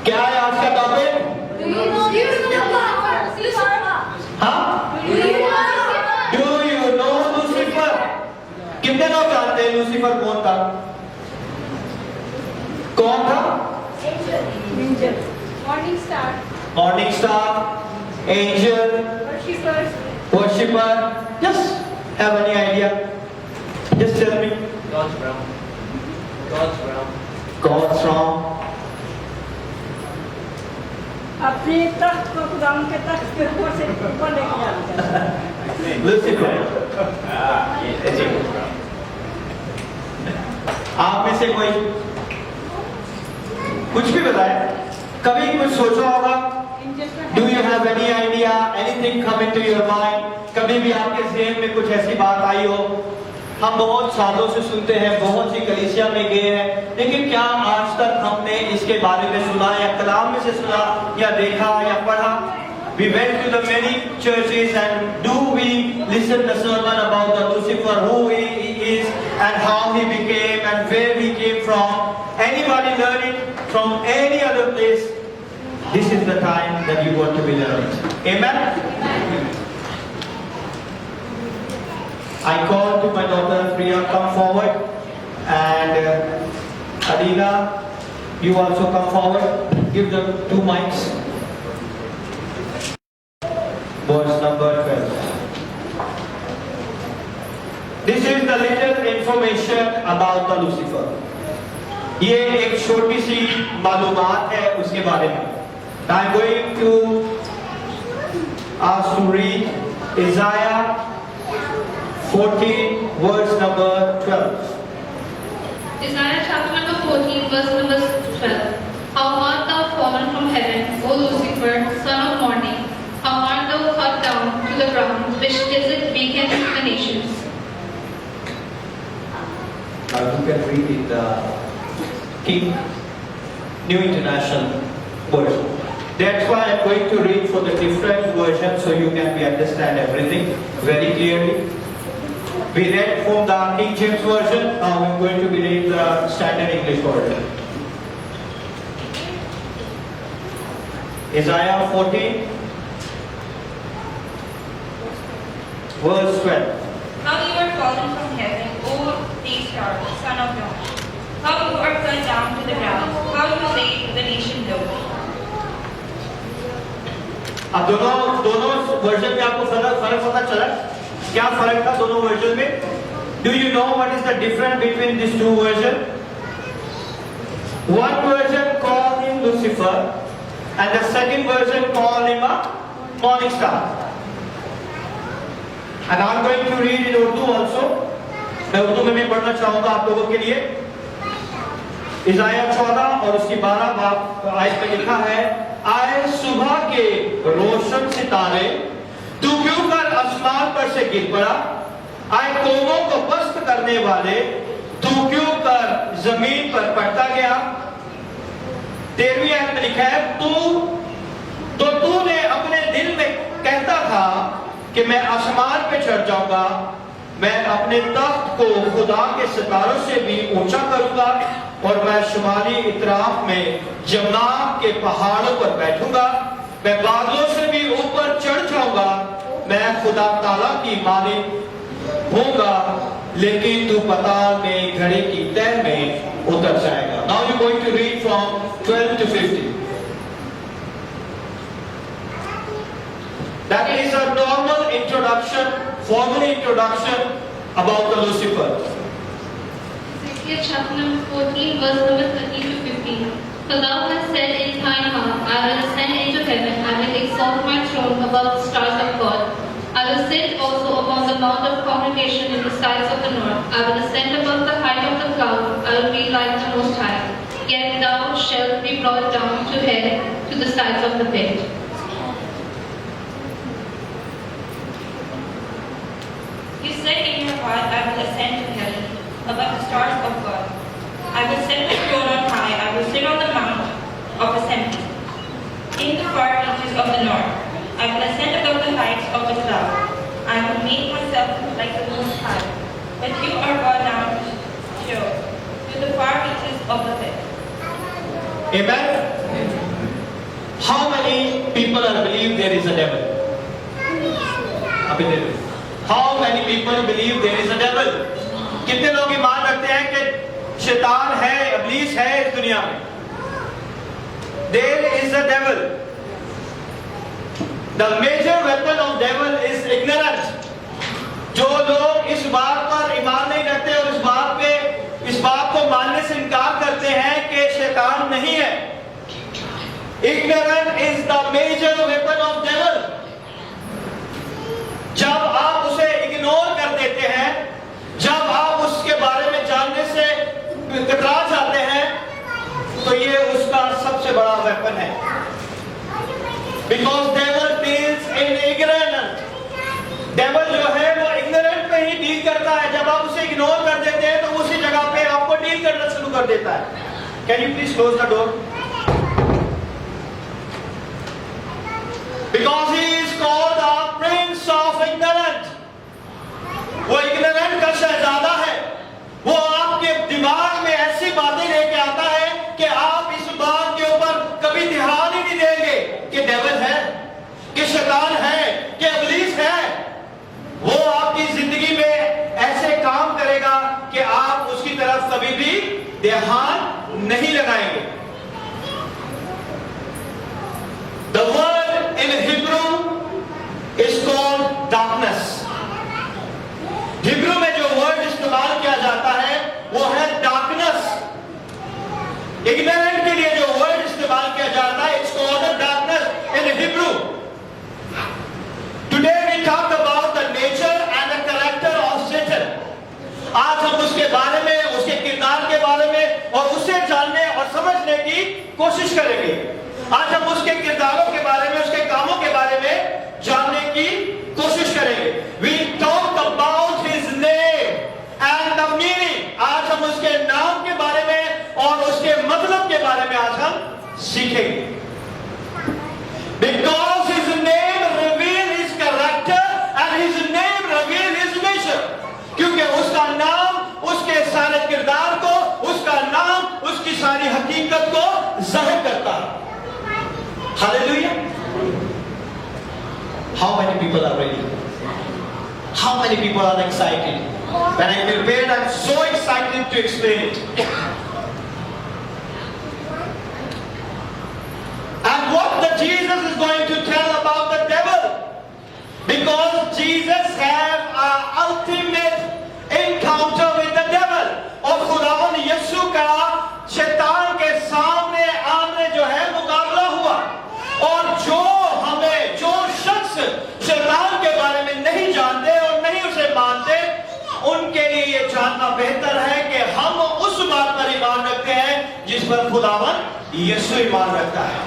क्या है आज का टॉपिक? हाँ? Do you know Lucifer? कितने लोग जानते हैं लूसीफर कौन था? कौन था? Morning star, angel, worshipper. Just have any idea? Just tell me. God's realm. God's realm. God's realm. अपने तख्त को खुदाम के तख्त के ऊपर से ऊपर लेके जाना चाहिए। Lucifer. आप में से कोई कुछ भी बताए? कभी कुछ सोचा होगा? Do you have any idea? Anything come into your mind? कभी भी आपके ज़हन में कुछ ऐसी बात आई हो? हम बहुत सालों से सुनते हैं, बहुत सी कलीसिया में गए हैं, लेकिन क्या आज तक हमने इसके बारे में सुना या कलाम में से सुना या देखा या पढ़ा? We went to the many churches and do we listen the sermon about the Lucifer, who he is and how he became and where he came from? Anybody learn it from any other place? This is the time that you want to be learning. Amen? I call to my daughter Priya, come forward, and Adina, you also come forward. Give them 2 mics. Verse number 12. This is the little information about the Lucifer. ये एक छोटी सी मालूमात है उसके बारे में. I am going to ask to read Isaiah 14 verse number 12. Isaiah chapter number 14, verse number 12. How art thou fallen from heaven, O Lucifer, son of morning? How art thou cut down to the ground, which didst weaken the nations? You can read in the King New International Version. That's why I'm going to read for the different versions so you can understand everything very clearly. We read from the King James Version, now I'm going to be reading the Standard English Version. Isaiah 14, verse 12. How you are fallen from heaven, O day star, son of dawn. How you are cut down to the ground, how you laid the nation low. अब दोनों version में आपको फर्क पता चला? क्या फर्क था दोनों वर्जन में? Do you know what is the difference between these two versions? One version called him Lucifer, and the second version called him a morning star. And I'm going to read in Urdu also. मैं उर्दू में भी पढ़ना चाहूंगा आप लोगों के लिए. इज़ाया 14 और उसकी 12 आयत में लिखा है, आए सुबह के रोशन सितारे, तू क्यों कर आसमान पर से गिर पड़ा? आए कौमों को पस्त करने वाले, तू क्यों कर जमीन पर पड़ता गया? 13वीं आयत में लिखा है, तूने अपने दिल में कहता था कि मैं आसमान पे चढ़ जाऊंगा, मैं अपने तख्त को खुदा के सितारों से भी ऊंचा करूंगा और मैं शुमाली इतराफ में जमना के पहाड़ों पर बैठूंगा, मैं बादलों से भी ऊपर चढ़ जाऊंगा, मैं खुदा ताला की मालिक होगा, लेकिन तू पताल में घड़े की तह में उतर जाएगा. Now you going to read from 12 to 15. That is a normal introduction, formal introduction about the Lucifer. Ezekiel chapter number 14, verse number 13 to 15. For thou hast said in thine heart, I will ascend into heaven, I will exalt my throne above the stars of God. I will sit also upon the mount of congregation in the sides of the north. I will ascend above the height of the cloud, I will be like the Most High. Yet thou shalt be brought down to hell, to the sides of the pit. You said in your heart, I will ascend to heaven, above the stars of God. I will set my throne on high, I will sit on the mount of assembly. In the far reaches of the north, I will ascend above the heights of the cloud. I will make myself like the Most High. But you are brought down to the far reaches of the pit. Amen. many people believe there is a devil? How many people believe there is a devil? कितने लोग ईमान रखते हैं कि शैतान है, इब्लीस है इस दुनिया में? There is a devil. The major weapon of devil is ignorance. जो लोग इस बात पर ईमान नहीं रखते और इस बात को मानने से इनकार करते हैं कि शैतान नहीं है, ignorance is the major weapon of devil. जब आप उसे इग्नोर कर देते हैं, जब आप उसके बारे में जानने से कतरा जाते हैं, तो ये उसका सबसे बड़ा वेपन है. Because devil deals in ignorance. devil जो है वो ignorant पे ही डील करता है. जब आप उसे इग्नोर कर देते हैं तो उसी जगह पे आपको डील करना शुरू कर देता है. Can you please close the door? Because he is called the prince of ignorance. वो ignorant का शहजादा है. वो आपके दिमाग में ऐसी बातें लेके आता है कि आप इस बात के ऊपर कभी ध्यान ही नहीं देंगे कि डेविल है, कि शैतान है, कि इब्लीस है. वो आपकी जिंदगी में ऐसे काम करेगा कि आप उसकी तरफ कभी भी ध्यान नहीं लगाएंगे. The word in Hebrew is called darkness. Hebrew में जो वर्ड इस्तेमाल किया जाता है वो है darkness. Ignorant के लिए जो वर्ड इस्तेमाल किया जाता है, it's called darkness in Hebrew. Today we talk about the nature and the character of Satan. आज हम उसके बारे में, उसके किरदार के बारे में और उसे जानने और समझने की कोशिश करेंगे. आज हम उसके किरदारों के बारे में, उसके कामों के बारे में जानने की कोशिश करेंगे. We talk about his name and the meaning. आज हम उसके नाम के बारे में और उसके मतलब के बारे में आज हम सीखेंगे. Because his name reveals his character and his name reveals his nature. क्योंकि उसका नाम उसके सारे किरदार को, उसका नाम उसकी सारी हकीकत को जाहिर करता है. Hallelujah. How many people are ready? How many people are excited? When I prepared, I'm so excited to explain it. And what the Jesus is going to tell about the devil, because Jesus have an ultimate encounter with the devil. और खुदावन यीशु का शैतान के सामने आमने जो है मुकाबला हुआ. और जो शख्स शैतान के बारे में नहीं जानते और नहीं उसे मानते, उनके लिए ये जानना बेहतर है कि हम उस बात पर ईमान रखते हैं जिस पर खुदावन यीशु ईमान रखता है.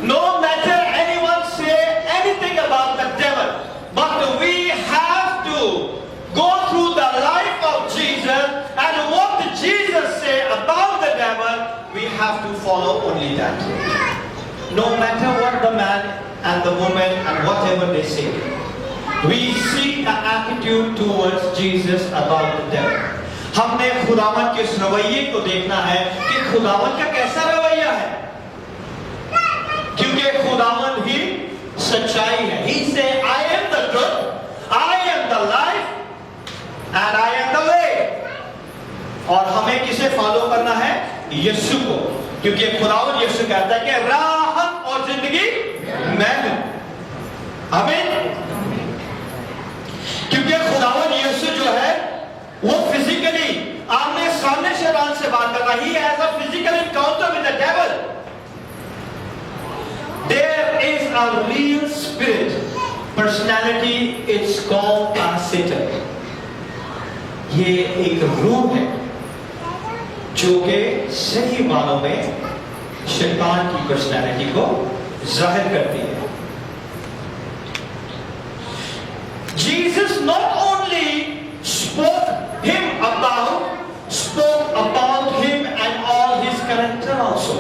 No matter anyone say anything about the devil, but we have to go through the life of Jesus, and what Jesus say about the devil, we have to follow only that. No matter what the man and the woman and whatever they say, we see the attitude towards Jesus about the devil. हमने खुदावन के इस रवैये को देखना है कि खुदावन का कैसा रवैया है, क्योंकि खुदावन ही सच्चाई है. He say, I am the truth, I am the life, and I am the way. और हमें किसे फॉलो करना है? यीशु को, क्योंकि खुदावन यीशु कहता है कि राहत और जिंदगी मैं हूं. आमीन. क्योंकि खुदावन यीशु जो है वो फिजिकली आमने सामने शैतान से बात कर रहा है. He has a physical encounter with the devil. There is a real spirit, personality. It's called Satan. ये एक रूह है जो कि सही मानों में शैतान की पर्सनैलिटी को जाहिर करती है. Jesus not only spoke about him and all his character also.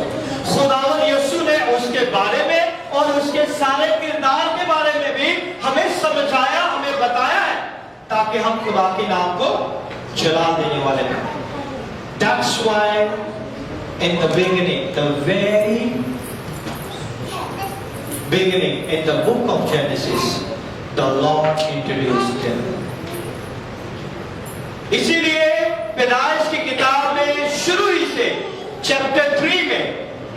खुदावन यीशु ने उसके बारे में और उसके सारे किरदार के बारे में भी हमें समझाया, हमें बताया है, ताकि हम खुदा के नाम को जला देने वाले बने. That's why in the beginning, the very beginning, in the book of Genesis, the Lord introduced them. इसीलिए पैदाइश की किताब में शुरू ही से चैप्टर 3 में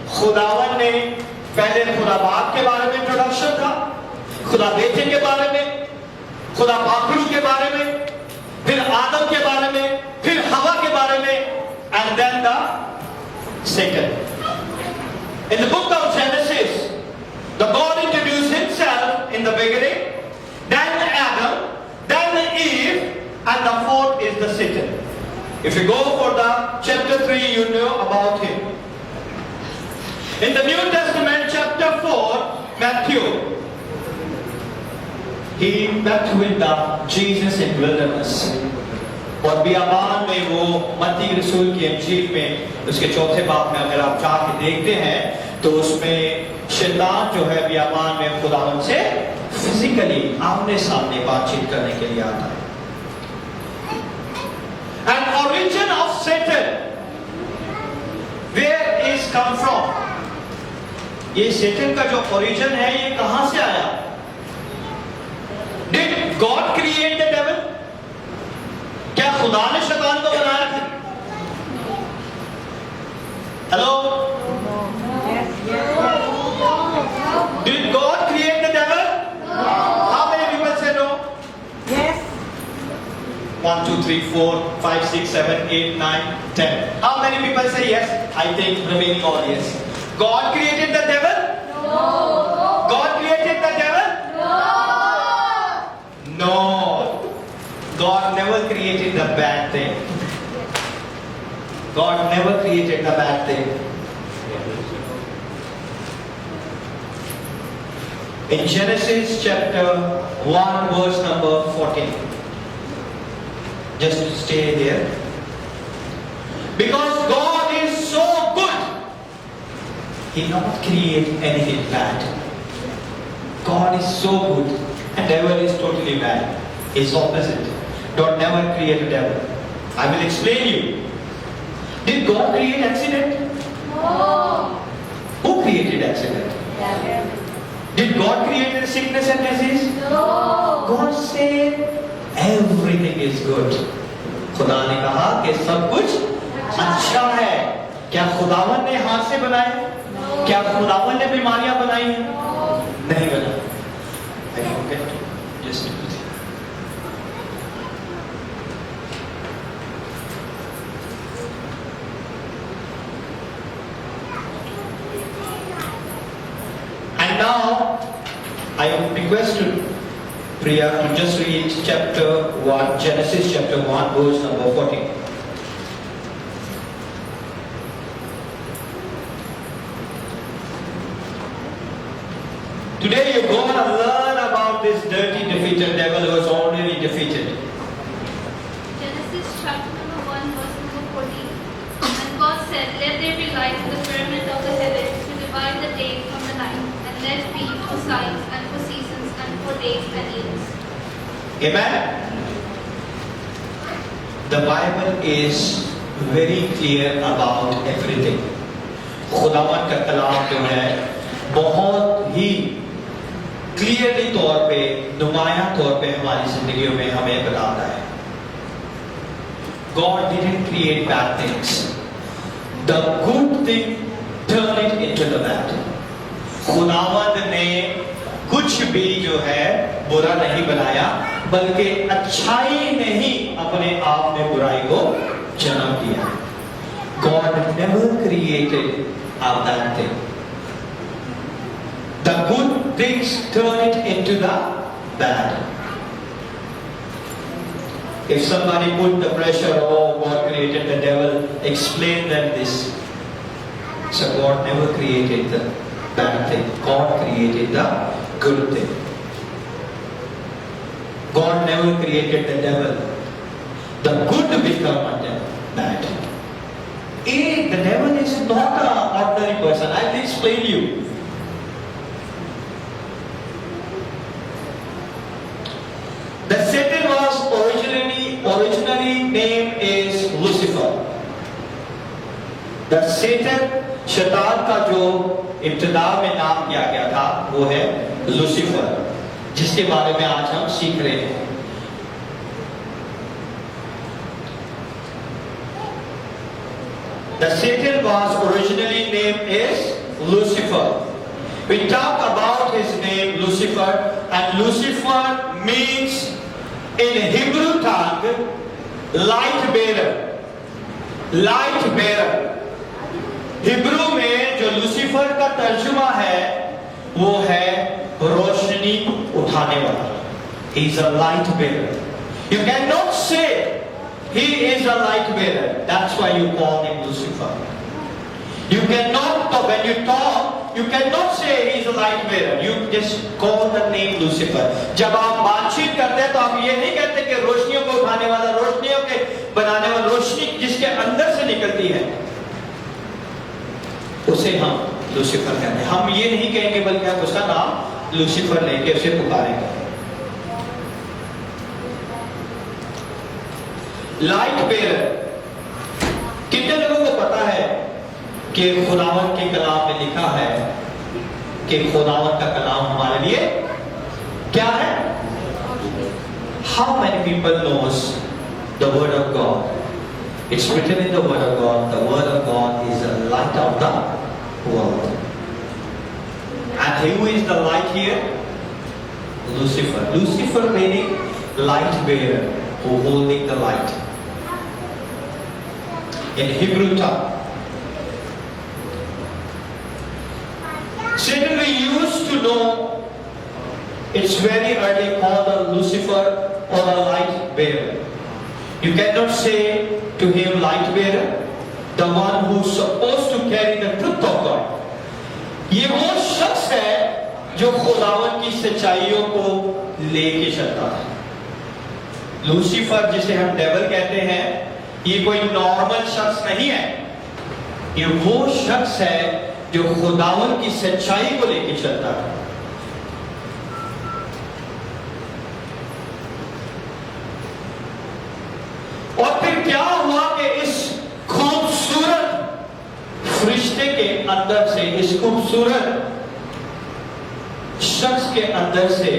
खुदावन ने पहले खुदा बाप के बारे में इंट्रोडक्शन था, खुदा बेटे के बारे में, खुदा पाखुश के बारे में, फिर आदम के बारे में, फिर हवा के बारे में, and then the Satan. In the book of Genesis, the God introduced himself in the beginning, then Adam, then Eve, and the fourth is the Satan. If you go for the chapter 3, you know about him. In the New Testament, chapter 4, Matthew, he met with the Jesus in wilderness. और बियाबान में वो मत्ती रसूल की इंजील में उसके चौथे बाब में अगर आप जाके देखते हैं तो उसमें शैतान जो है बियाबान में खुदावंद से फिजिकली आमने सामने बातचीत करने के लिए आता है. And origin of Satan, where is come from? ये Satan का जो origin है ये कहां से आया? Did God create the devil? क्या खुदा ने शैतान को बनाया था? Hello? Did God create the devil? How many people say no? Yes. 1, 2, 3, 4, 5, 6, 7, 8, 9, 10. How many people say yes? I think remaining all yes. God created the devil? No. God created the devil? No. No. God never created the bad thing. God never created the bad thing. In Genesis chapter 1 verse number 14. Just stay there. Because God is so good, He not create anything bad. God is so good and devil is totally bad. It's opposite. God never create a devil. I will explain you. Did God create accident? No. Who created accident? Did God create sickness and disease? No. God said everything is good. खुदा ने कहा कि सब कुछ अच्छा है. क्या खुदावन ने हाथ से बनाए? क्या खुदावन ने बीमारियां बनाई हैं? नहीं बनाई. I forget. Just and now I request Priya to just read chapter 1, Genesis chapter 1, verse number 14. Today you're going to learn about this dirty, defeated devil who was already defeated. Genesis chapter number 1, verse number 14. And God said, let there be light in the firmament of the heavens to divide the day from the night, and let be for signs and for seasons and for days and years. Amen? The Bible is very clear about everything. खुदावंद का कलाम जो है बहुत ही clearly तौर पे, नुमाया तौर पे हमारी जिंदगियों में हमें बताता है. God didn't create bad things. The good thing turn it into the bad. खुदावंद ने कुछ भी जो है बुरा नहीं बनाया, बल्कि अच्छाई ने ही अपने आप में बुराई को जन्म दिया. God never created a bad thing. The good things turn it into the bad. If somebody put the pressure, oh, God created the devil, explain them this. So God never created the bad thing. God created the good thing. God never created the devil. The good become a bad. The devil is not an ordinary person. I will explain you. The Satan was originally name is Lucifer. The Satan शैतान का जो इब्तिदा में नाम किया गया था वो है लूसीफर, जिसके बारे में आज हम सीख रहे हैं। The Satan was originally named as Lucifer. We talk about his name Lucifer, and Lucifer means in Hebrew tongue light bearer. Light bearer. Hebrew में जो लूसीफर का तर्जुमा है वो है रोशनी उठाने वाला। He is a light bearer. You cannot say he is a light bearer. That's why you call him Lucifer. You cannot, when you talk, you cannot say he is a light bearer. You just call the name Lucifer. जब आप बातचीत करते हैं तो आप ये नहीं कहते कि रोशनियों को उठाने वाला, रोशनियों के बनाने वाला, रोशनी जिसके अंदर से निकलती है उसे हम लूसीफर कहते हैं। हम ये नहीं कहेंगे बल्कि हम उसका नाम लूसीफर लेके उसे पुकारेंगे। लाइट बेरर, कितने लोगों को पता है कि खुदावन के कलाम में लिखा है कि खुदावन का कलाम हमारे लिए क्या है? How many people knows the word of God? It's written in the word of God. The word of God is the light of the world. And who is the light here? Lucifer. Lucifer meaning light bearer, who holding the light. In Hebrew tongue. Satan, we used to know it's very early called a Lucifer or a light bearer. You cannot say to him light bearer, the one who's supposed to carry the truth of God. ये वो शख्स है जो खुदावन की सच्चाइयों को लेके चलता है। लूसीफर जिसे हम डेविल कहते हैं, ये कोई नॉर्मल शख्स नहीं है। ये वो शख्स है जो खुदावन की सच्चाई को लेके चलता है। और फिर क्या हुआ कि इस खूबसूरत फरिश्ते के अंदर से, इस खूबसूरत शख्स के अंदर से,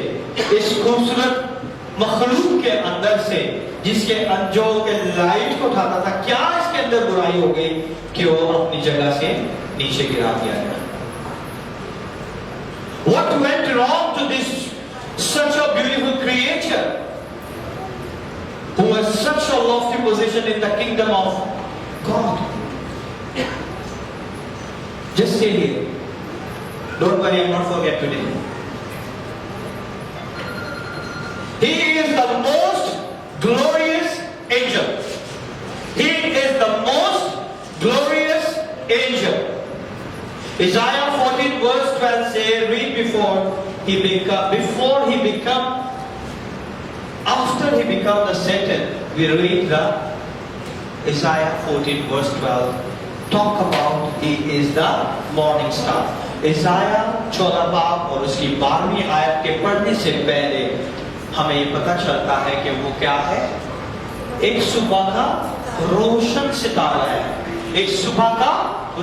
इस खूबसूरत मखलूक के अंदर से, जिसके जो के लाइट को उठाता था, क्या इसके अंदर बुराई हो गई कि वो अपनी जगह से नीचे गिरा दिया गया? What went wrong to this such a beautiful creature who has such a lofty position in the kingdom of God? Just stay here. Don't worry, I will not forget today. He is the most glorious angel. He is the most glorious angel. Isaiah 14 verse 12 says, read after he become the Satan, we read the Isaiah 14 verse 12 talk about he is the morning star. Isaiah 14 बाब और उसकी 12वीं आयत के पढ़ने से पहले हमें ये पता चलता है कि वो क्या है? एक सुबह का रोशन सितारा है। एक सुबह का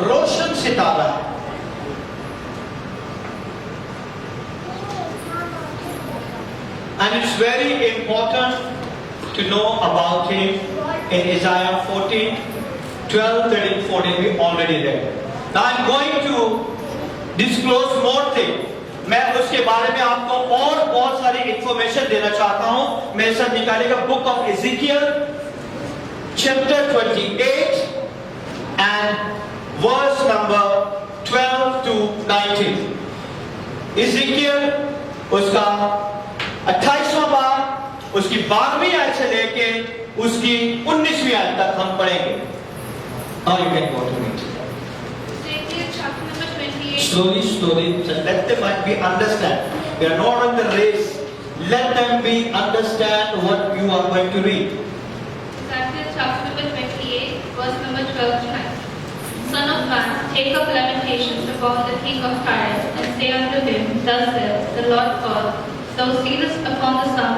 रोशन सितारा है। And it's very important to know about him in Isaiah 14, 12, 13, 14. We already read. Now I'm going to disclose more things. मैं उसके बारे में आपको और बहुत सारी इंफॉर्मेशन देना चाहता हूं। मेरे साथ निकालेगा book of Ezekiel chapter 28 and verse number 12 to 19. Ezekiel उसका 28वां बाब, उसकी 12वीं आयत से लेके उसकी 19वीं आयत तक हम पढ़ेंगे। Now you can go to it. Ezekiel chapter number 28. Slowly, let them be understand. We are not on the race. Let them be understand what you are going to read. Ezekiel chapter number 28, verse number 12 to 19. Son of man, take up lamentations upon the king of Tyre, and say unto him, Thus saith the Lord God, Thou sittest upon the sun,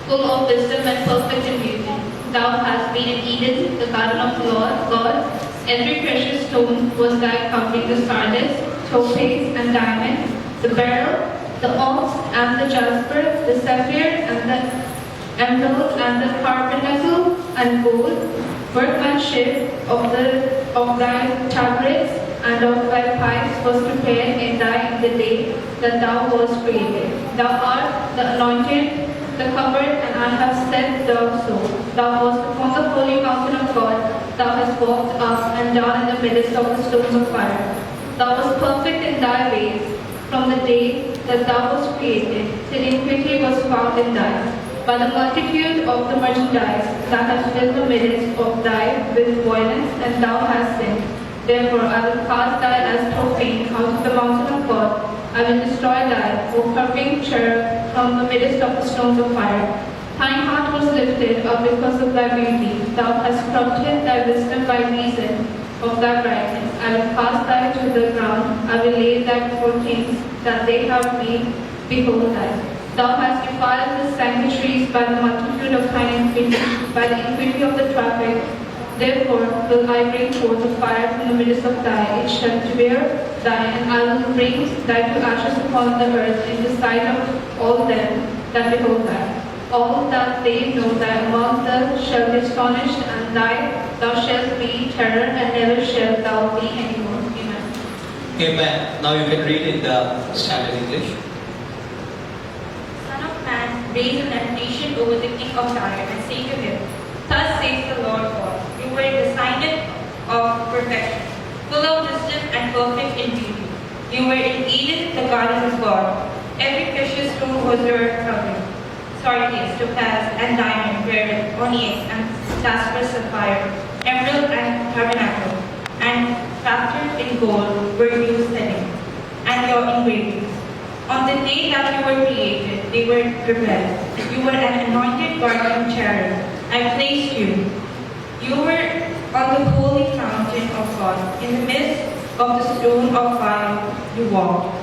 full of wisdom and perfect in beauty. Thou hast been in Eden, the garden of the Lord God. Every precious stone was dyed covering the sardis, topaz, and diamond, the beryl, the onyx, and the jasper, the sapphire, and the emerald, and the carbuncle, and gold, workmanship of thy tabrets and of thy pipes was prepared in the day that thou wast created. Thou art the anointed, the covered, and I have said thou so. Thou wast upon the holy mountain of God. Thou hast walked up and down in the midst of the stones of fire. Thou wast perfect in thy ways from the day that thou wast created, till iniquity was found in thy. By the multitude of the merchandise thou hast filled the midst of thy with violence, and thou hast sinned. Therefore I will cast thy as profane out of the mountain of God. I will destroy thy, O curving cherub, from the midst of the stones of fire. Thine heart was lifted up because of thy beauty. Thou hast corrupted thy wisdom by reason of thy brightness. I will cast thy to the ground. I will lay thy before kings, that they have made behold thy. Thou hast defiled the sanctuaries by the multitude of thine iniquity, by the iniquity of the traffic. Therefore will I bring forth a fire from the midst of thy, it shall devour thy, and I will bring thy to ashes upon the earth in the sight of all them that behold thy. All that they know thy among them shall be astonished, and thou shalt be terror, and never shalt thou be any more. Amen. Amen. Now you can read in the standard English. Son of man, raise a lamentation over the king of Tyre, and say to him, Thus says the Lord God, you were the sign of perfection, full of wisdom and perfect in beauty. You were in Eden, the garden of God. Every precious stone was your covering. Sardis, topaz, and diamond, beryl, onyx, and jasper, sapphire, emerald, and carbuncle, and factored in gold were you setting, and your engravings. On the day that you were created, they were prepared. You were an anointed guardian cherub. I placed you. You were on the holy mountain of God. In the midst of the stone of fire you walked.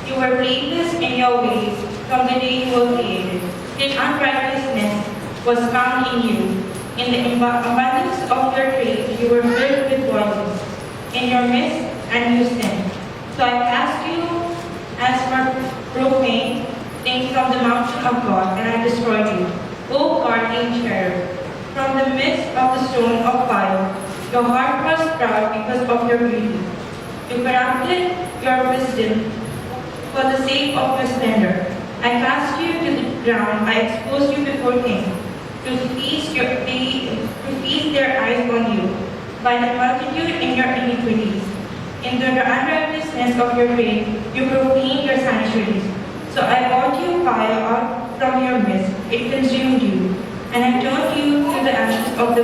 You were blameless in your ways from the day you were created. Till unrighteousness was found in you. In the abundance of your grace you were filled with violence. In your midst and you sinned. So I cast you as for profane things from the mountain of God, and I destroyed you. O guardian cherub, from the midst of the stone of fire, your heart was proud because of your beauty. You corrupted your wisdom for the sake of your splendor. I cast you to the ground, I exposed you before kings, to feast their eyes on you, by the multitude in your iniquities. In the unrighteousness of your grave, you profaned your sanctuaries. So I brought you fire out from your midst, it consumed you, and I turned you to the ashes of the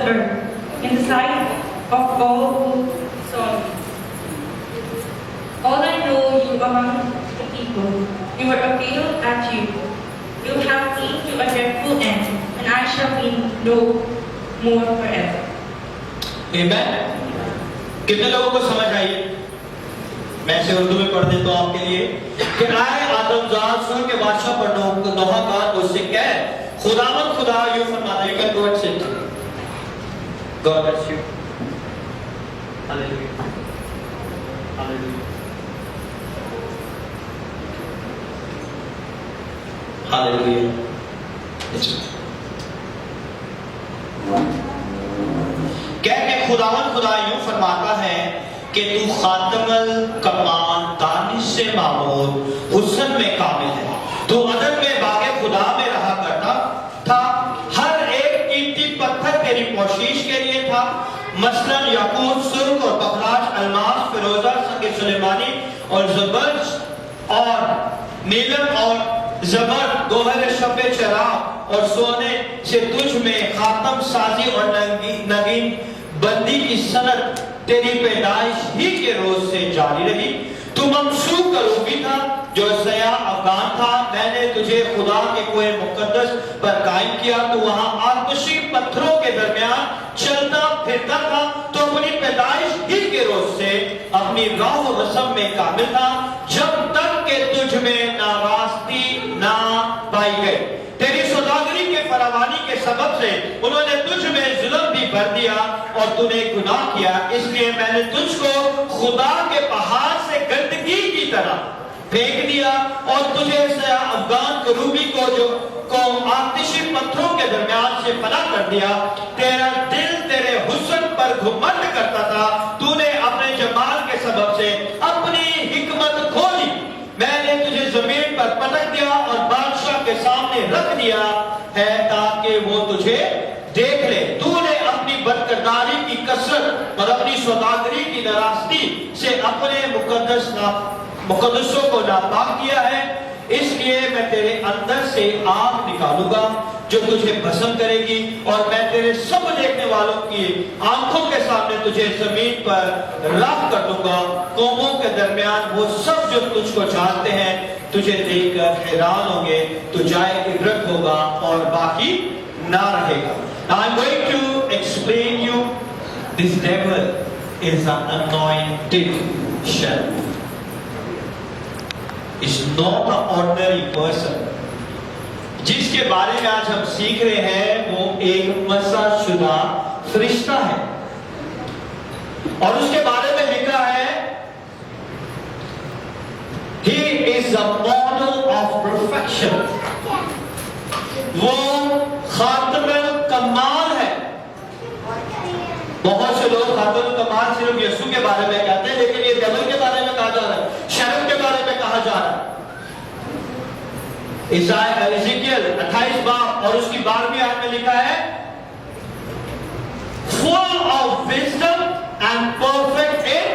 earth, in the sight of all who saw you. All I know you among the people, you were availed at you. You have been to a dreadful end, and I shall be no more forever. Amen. कितने लोगों को समझ आई? मैं इसे उर्दू में पढ़ देता हूँ आपके लिए कि आए आदमजाद सुन के बादशाह पर नोहा का उससे कह खुदावंद खुदा यूं फरमाता है, you can go and sit. God bless you. Hallelujah. Hallelujah. Hallelujah. कह के खुदावंद खुदा यूं फरमाता है कि तू खातमल कमान दानिश से मामूर हुस्न में कामिल है। तू अदन में बागे खुदा में रहा करता था। हर एक कीमती पत्थर तेरी पोशीश के लिए था। मसलन याकूत, सुर्ख और बखराश, अलमास, फिरोजा, संग सुलेमानी और ज़बरजद और नीलम और जबर, गोहर शबे चराग और सोने से तुझ में खातम साजी और नगीन बंदी की सनत तेरी पैदाइश ही के रोज से जारी रही। तू ममसूक करूबी था जो सया अफगान था। मैंने तुझे खुदा के कुए मुकद्दस पर कायम किया। तू वहां आतशी पत्थरों के दरमियान चलता फिरता था। तो अपनी पैदाइश ही के रोज से अपनी राह रस्म में कामिल था, जब तक के तुझ में नारास्ती ना पाई गई। तेरी सौदागरी के फरावानी के के सबब से उन्होंने तुझ में जुल्म भी भर दिया और तूने गुनाह किया, इसलिए मैंने तुझको खुदा के पहाड़ से गंदगी की तरह फेंक दिया और तुझे अफगान करूबी को आतिशी पत्थरों के दरमियान से फना कर दिया। तेरा दिल तेरे हुस्न पर घुमंड करता था, तूने अपने जमाल के सबब से अपनी हिकमत खोली। मैंने तुझे जमीन पर पटक दिया और बादशाह के सामने रख दिया है ताकि वो तुझे देख ले। तूने अपनी बदकिरदारी की कसरत और अपनी सौदागरी की नाराजगी से अपने मुकद्दसों को नापाक किया है, इसलिए मैं तेरे अंदर से आग निकालूंगा जो तुझे भस्म करेगी और मैं तेरे सब देखने वालों की आंखों के सामने तुझे जमीन पर राख कर दूंगा। कौमों के दरमियान वो सब जो तुझको जानते हैं तुझे देखकर हैरान होंगे, तू जाए इब्रत होगा और बाकी ना रहेगा। Now I'm going to explain you, this devil is an anointed shell. Is not an ordinary person. जिसके बारे में आज हम सीख रहे हैं वो एक मसाशुदा फरिश्ता है और उसके बारे में लिखा है He is a model of perfection. वो खातमुल कमाल है। बहुत से लोग खातमुल कमाल सिर्फ यीशु के बारे में कहते हैं, लेकिन ये डेविल के बारे में कहा जा रहा है, शर्म के बारे में कहा जा रहा है। इज़ेकियल 28 बाब और उसकी 12वीं आयत में लिखा है full of wisdom and perfect in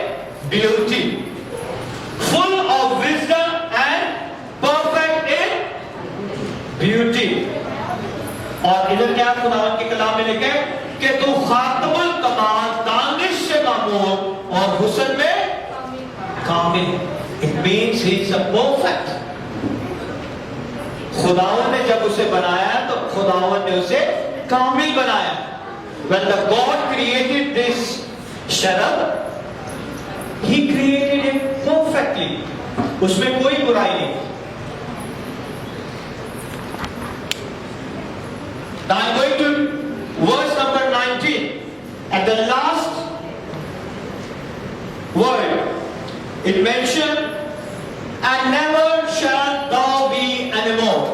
beauty. Full of wisdom and perfect in beauty. और इधर क्या खुदावंद के कलाम में लिखे कि तू खातमुल कमाल, दानिश से मामूर और हुस्न में कामिल। It means he is a perfect. खुदावंद ने जब उसे बनाया तो खुदावंद ने उसे कामिल बनाया। When the God created this cherub, He created it perfectly. उसमें कोई बुराई नहीं। Now I'm going to verse number 19. At the last word, it mentioned, "And never shall thou be anymore."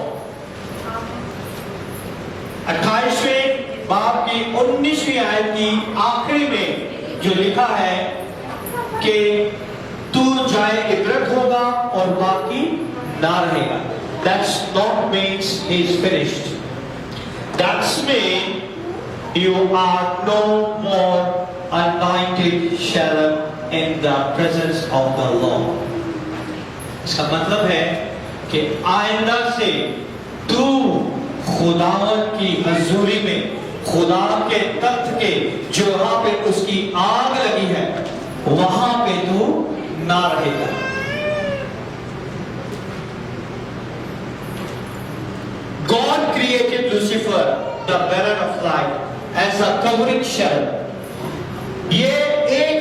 28वें बाब की 19वीं आयत की आखिरी में जो लिखा है कि तू जाए इब्रत होगा और बाकी ना रहेगा। That's not means he is finished. That's mean you are no more anointed cherub in the presence of the Lord. इसका मतलब है कि आइंदा से तू खुदावंद की हजूरी में, खुदा के तख्त के जो वहां पे उसकी आग लगी है वहां पे तू ना रहेगा। God created Lucifer, the bearer of light, as a covering cherub. ये एक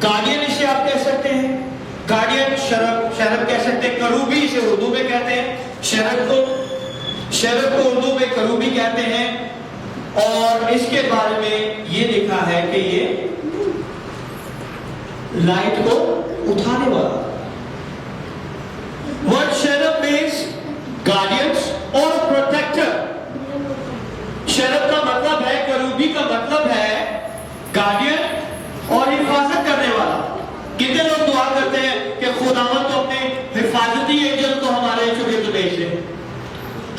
गार्डियन इसे आप कह सकते हैं, गार्डियन शरब कह सकते हैं, करूबी इसे उर्दू में कहते हैं, शरब को उर्दू में करूबी कहते हैं। और इसके बारे में ये लिखा है कि ये लाइट को उठाने वाला। What cherub means guardians और प्रोटेक्टर। शरब का मतलब है, करूबी का मतलब है गार्डियन और हिफाजत करने वाला। कितने लोग दुआ करते हैं कि खुदावंद तो अपने हिफाजती एंजल को हमारे चुगे तो भेज दे।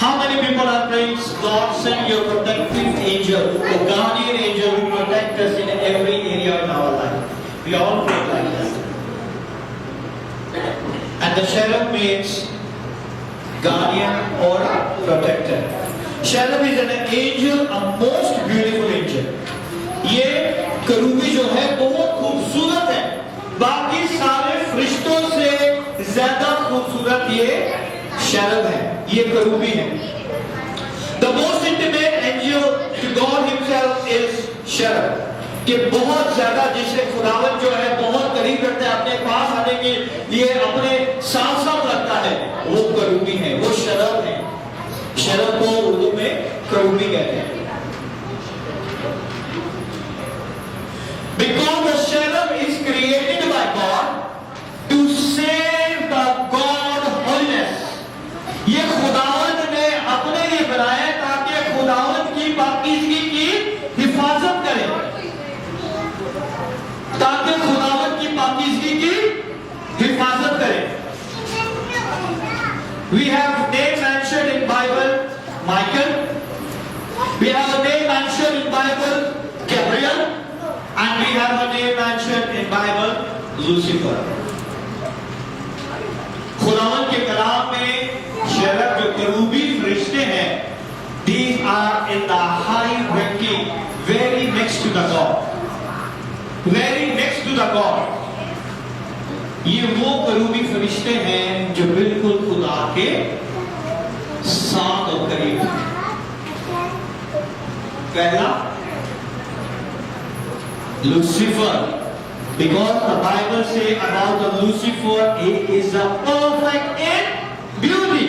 How many people are praying, God send your protective angel, the guardian angel who protect us in every area in our life. We all pray like that. And the cherub means guardian or protector. Cherub is an angel, a most beautiful angel. ये करूबी जो है बहुत खूबसूरत है, बाकी सारे फरिश्तों से ज्यादा खूबसूरत ये cherub है, ये करूबी है। The most intimate angel to God himself is cherub. कि बहुत ज्यादा जिसे खुदावंद जो है बहुत करीब करते हैं, अपने पास आने के लिए अपने साथ साथ रखता है, वो करूबी है, वो शरब है। शरब को उर्दू में करूबी कहते हैं। We have name mentioned in Bible, Michael. We have a name mentioned in Bible, Gabriel. And we have a name mentioned in Bible, Lucifer. खुदावन के कलाम में शरफ जो करूबी फरिश्ते हैं, these are in the high ranking, very next to the God. Very next to the God. ये वो करूबी फरिश्ते हैं जो बिल्कुल खुदा के साथ और करीब हैं। पहला Lucifer, because the Bible say about the Lucifer, he is a perfect in beauty.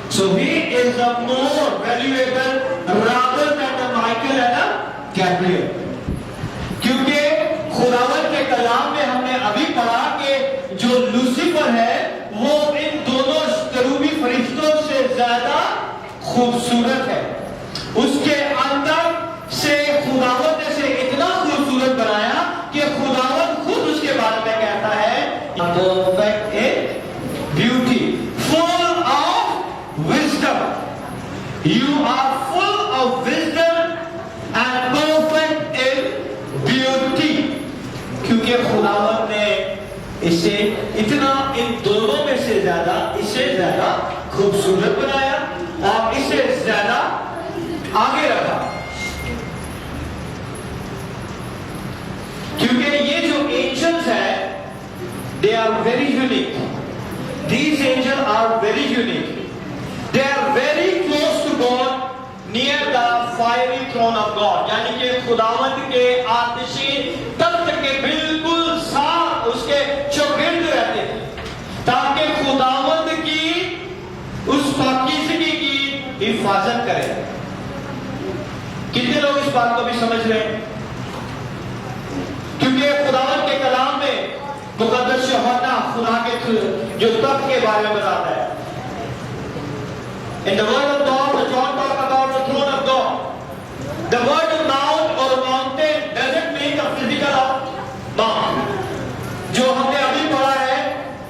So he is a more valuable rather than the Michael and the Gabriel. क्योंकि खुदावन के कलाम में हमने अभी पढ़ा कि जो लूसीफर है वो इन दोनों करूबी फरिश्तों से ज्यादा खूबसूरत है। उसके अंदर से खुदावन ने से इतना खूबसूरत बनाया कि खुदावन खुद उसके बारे में कहता है perfect in beauty, full of wisdom, you are full of wisdom and perfect in beauty. क्योंकि खुदावन ने इसे इतना इन दोनों में से ज्यादा इसे ज्यादा खूबसूरत बनाया और इसे ज्यादा आगे रखा। क्योंकि ये जो एंजल्स है, they are very unique. These angel are very unique. They are very close to God, near the fiery throne of God, यानी कि खुदावंद के आतिशी तख्त के बिल्कुल साथ उसके चौगिर्द रहते थे, ताकि खुदावंद की उस पाकीज़गी की हिफाजत करें। कितने लोग इस बात को भी समझ रहे हैं? क्योंकि खुदावंद के कलाम में मुकद्दस यूहन्ना खुदा के जो तख्त के बारे में बताता है। In the word of God, John talk about the throne of God. The word mount or mountain doesn't mean a physical mount. जो हमने अभी पढ़ा है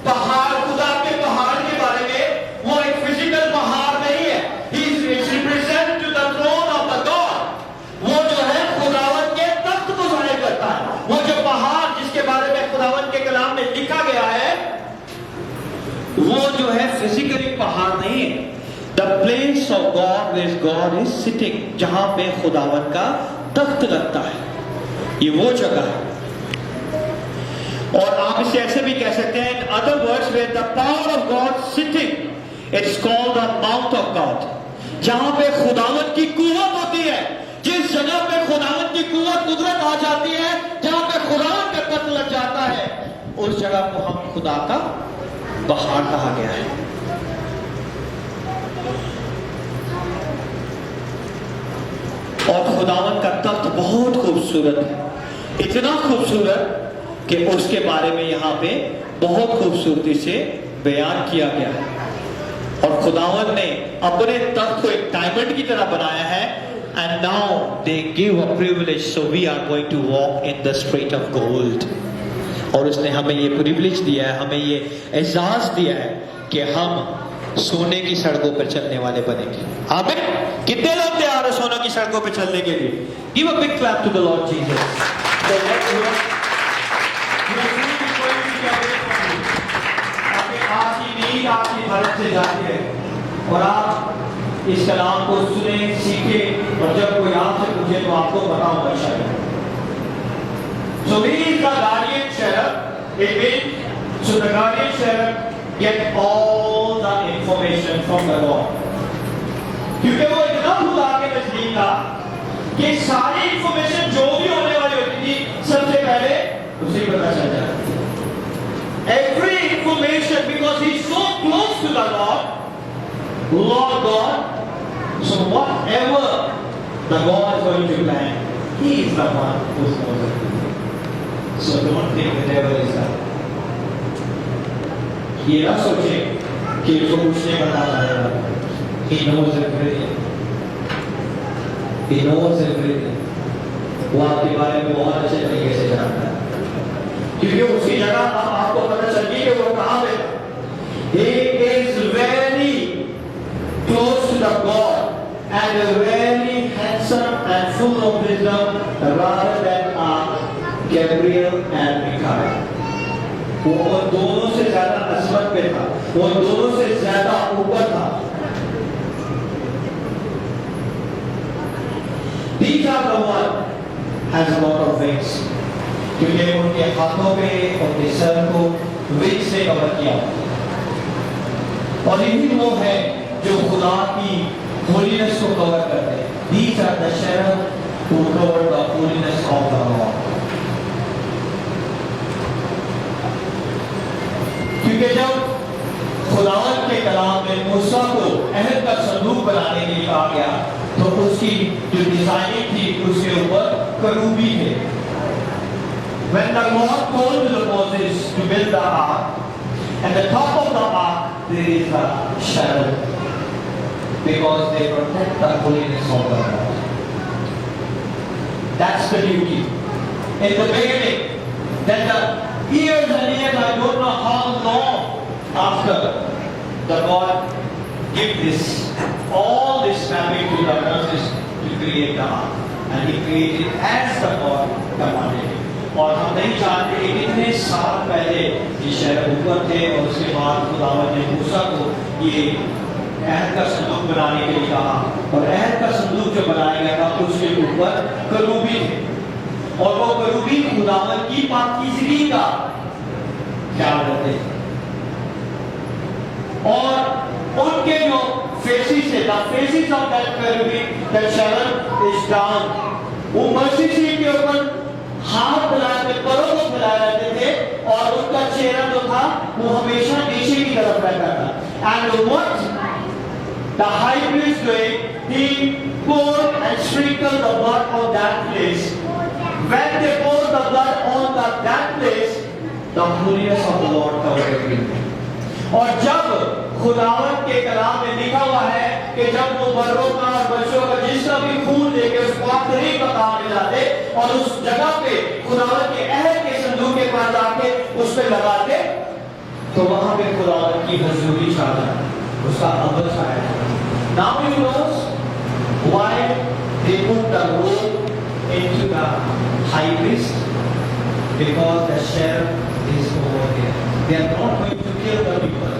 पहाड़, खुदा के पहाड़ के बारे में, वो एक फिजिकल पहाड़ नहीं है। He is represent to the throne of the God. वो जो है खुदावंद के तख्त को जाहिर करता है। वो जो पहाड़ जिसके बारे में खुदावंद के कलाम में लिखा गया है, वो जो है फिजिकली पहाड़ नहीं है। The place of God where God is sitting, जहां पे खुदावन का तख्त लगता है, ये वो जगह है। और आप इसे ऐसे भी कह सकते हैं, in other words, where the power of God sitting, it's called the mount of God. जहां पे खुदावन की कुव्वत होती है, जिस जगह पे खुदावन की कुव्वत कुदरत आ जाती है, जहां पे खुदावन का तख्त लग जाता है, उस जगह को हम खुदा का पहाड़ कहा गया है। और खुदावन का तख्त बहुत खूबसूरत है, इतना खूबसूरत कि उसके बारे में यहाँ पे बहुत खूबसूरती से बयान किया गया है। और खुदावन ने अपने तख्त को एक डायमंड की तरह बनाया है। And now they give a privilege, so we are going to walk in the street of gold. और उसने हमें ये प्रिविलेज दिया है, हमें ये एजाज दिया है कि हम सोने की सड़कों पर चलने वाले बनेंगे। आमीन। कितने लोग तैयार हैं सोने की सड़कों पर चलने के लिए? Give a big clap to the Lord Jesus. आपकी नींद आपकी मदद से जाती है और आप इस कलाम को सुने, सीखे, और जब कोई आपसे पूछे तो आपको पता होगा शायद। So he is the guardian cherub. It means, so the guardian cherub get all the information from the Lord. क्योंकि वो इतना खुदा के नजदीक था कि सारी इंफॉर्मेशन जो भी होने वाली होती थी सबसे पहले उसे पता चल जाती थी। Every information, because he is so close to the Lord God. So whatever the God is going to plan, he is the one who knows everything. So don't think the devil is that. ये ना सोचे कि इसको पूछने का नाम आएगा। He knows everything. He knows everything. वो आपके बारे में बहुत अच्छे तरीके से जानता है, क्योंकि उसी जगह आपको पता चल गई कि वो कहाँ पे। He is very rather than Gabriel and Michael. वो उन दोनों से ज्यादा नस्बत पे था, वो उन दोनों से ज्यादा ऊपर था। These are the one has a lot of wings, क्योंकि उनके हाथों पे उनके सर को विंग से कवर किया, और यही वो है जो खुदा की होलीनेस को कवर करते हैं। These are the cherub who cover the holiness of the Lord. क्योंकि जब खुदावंद के कलाम में मूसा को अहद का संदूक बनाने के लिए कहा गया, तो उसकी जो डिजाइनिंग थी उसके ऊपर करूबी थे। When the Lord told to Moses to build the ark, at the top of the ark there is a cherub, because they protect the holiness of the Lord. That's the duty. In the beginning, then the years and years, I don't know how long after, the God gave this, all this family to the Moses to create the ark, and he created as the God commanded him. और हम नहीं जानते कि कितने साल पहले ये शहर ऊपर थे, और उसके बाद खुदावंद ने मूसा को ये अहद का संदूक बनाने के लिए कहा, और अहद का संदूक जो बनाया गया था उसके ऊपर करूबी थे, और वो करूबी खुदावंद की पाकीज़गी का ख्याल रखते थे, और उनके जो फेसिस है, the faces of that cherubim, the cherub is down, वो मर्सी सीट के ऊपर हाथ फैलाए, पैरों को फैलाए रहते थे, और उनका चेहरा जो था वो हमेशा नीचे की तरफ रहता था। And what the high priest doing, he poured and sprinkled the blood on that place. When they poured the blood on that place, the holiness of the Lord covered everything. और जब खुदावंद के कलाम में लिखा हुआ है कि जब वो बर्रों का और बच्चों का जिसका भी खून लेके उसको आखिरी मकाम में जाते, और उस जगह पे खुदावंद के अहद के संदूक के पास आके उस पे लगाते, तो वहां पे खुदावंद की हुजूरी छा जाती, उसका अमल छाया जाता। Now you know why they put the robe into the high priest, because the cherub is over there. They are not going to kill the people,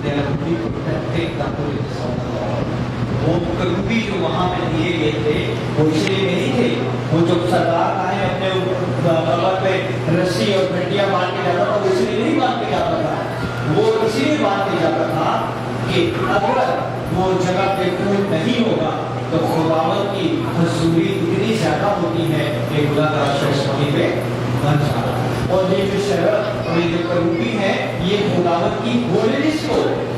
they are going to protect the holiness of the Lord. वो करूबी जो वहां पे दिए गए थे वो इसलिए नहीं थे, वो जो सरदार आए अपने कमर पे रस्सी और घंटियां बांध के जाता था, वो इसलिए नहीं बांध के जाता था, वो इसलिए बांध के जाता था कि अगर वो जगह पे खून नहीं होगा तो खुदावंद की हुजूरी इतनी ज्यादा होती है कि गुनाहगार शख्स वहीं पे मर जाता है। और ये जो शरत और ये जो करूबी है, ये खुदावंद की होलीनेस को,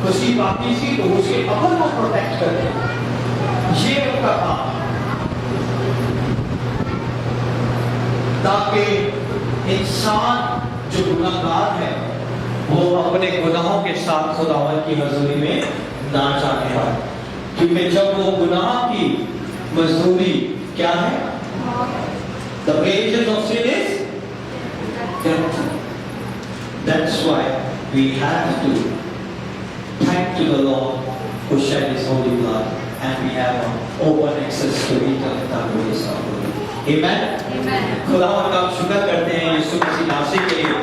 उसकी पाकीज़गी को, उसके अमल को प्रोटेक्ट करते हैं, ये उनका काम है, ताकि इंसान जो गुनाहगार है वो अपने गुनाहों के साथ खुदावंद की हुजूरी में ना जाने पाए, क्योंकि जब वो गुनाह की मजदूरी क्या है, the wages of sin is death. That's why we have to thank to the Lord who shed His holy blood, and we have open access to eternal grace of God. Amen. Amen. खुदावंद का शुक्र करते हैं यीशु मसीह नासरी के लिए,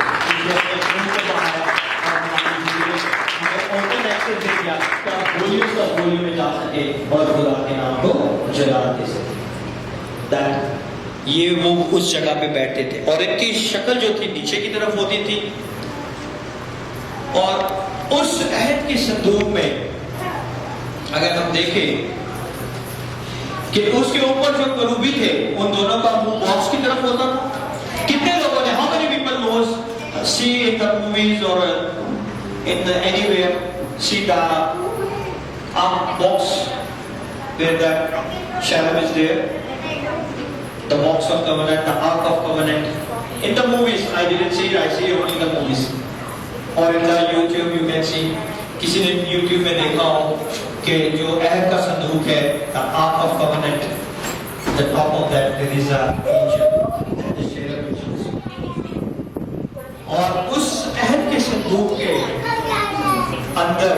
जिसने खून से बहाया और हमारी जिंदगी में हमें ओपन एक्सेस दे दिया कि आप होलीनेस ऑफ होली में जा सके और खुदा के नाम को जला दे सके। That ये वो उस जगह पे बैठते थे, और इनकी शक्ल जो थी नीचे की तरफ होती थी, और उस अहद के संदूक में अगर हम देखें कि उसके ऊपर जो करूबी थे उन दोनों का मुंह बॉक्स की तरफ होता था। कितने लोगों ने, how many people knows see in the movies or in the anywhere see the box where the cherub is there, the box of covenant, the ark of covenant. In the movies I didn't see it, I see it only in the movies, or in the YouTube you can see, किसी ने YouTube में देखा हो कि जो अहद का संदूक है, the ark of covenant, the top of that there is a angel and the cherub which is, और उस अहद के संदूक के अंदर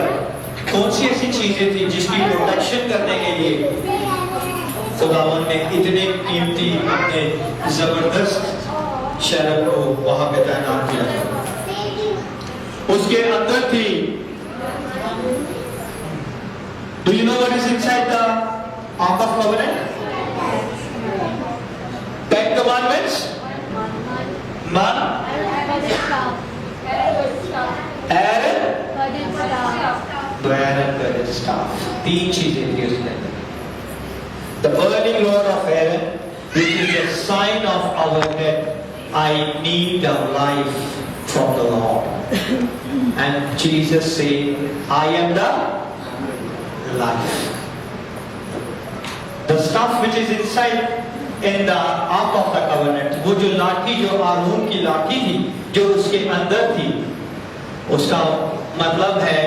कौन सी ऐसी चीजें थी जिसकी प्रोटेक्शन करने के लिए खुदावन ने इतने कीमती अपने जबरदस्त शहर को वहां पे तैनात किया था। उसके अंदर थी, do you know what is inside the arc of covenant? 10 commandments, man, Aaron, burden staff। 3 चीजें थी उसके अंदर। The burning rod of Aaron, which is a sign of our death। I need a life from the Lord। And Jesus said, I am the life। The stuff which is inside in the ark of the covenant, वो जो लाठी, जो आरून की लाठी थी, जो उसके अंदर थी, उसका मतलब है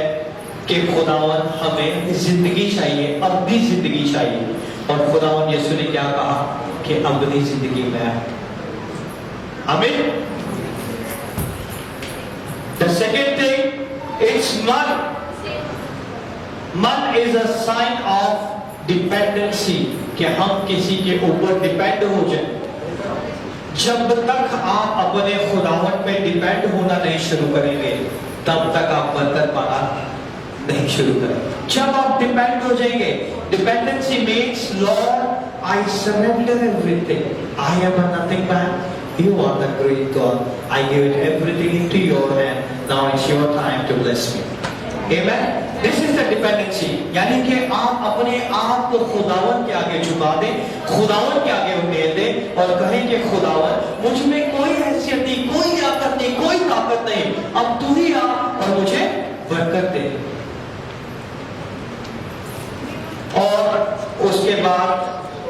कि खुदावन हमें जिंदगी चाहिए, अपनी जिंदगी चाहिए। और खुदावन यीशु ने क्या कहा कि अपनी जिंदगी में आमीन। The second thing, it's man। Man is a sign of dependency, कि हम किसी के ऊपर डिपेंड हो जाए। जब तक आप अपने खुदावन पे डिपेंड होना नहीं शुरू करेंगे, तब तक आप बरकत पाना नहीं शुरू करेंगे। जब आप डिपेंड हो जाएंगे, dependency means Lord I surrender everything, I am a nothing man, you are the great God, I give it everything into your hand, now it's your time to bless me। Amen। This is the dependency, यानी कि आप अपने आप को खुदावन के आगे झुका दें, खुदावन के आगे उठेल दें और कहें कि खुदावन मुझ में कोई हैसियत नहीं, कोई ताकत नहीं, कोई ताकत नहीं, अब तू ही आ और मुझे बरकत दे। और उसके बाद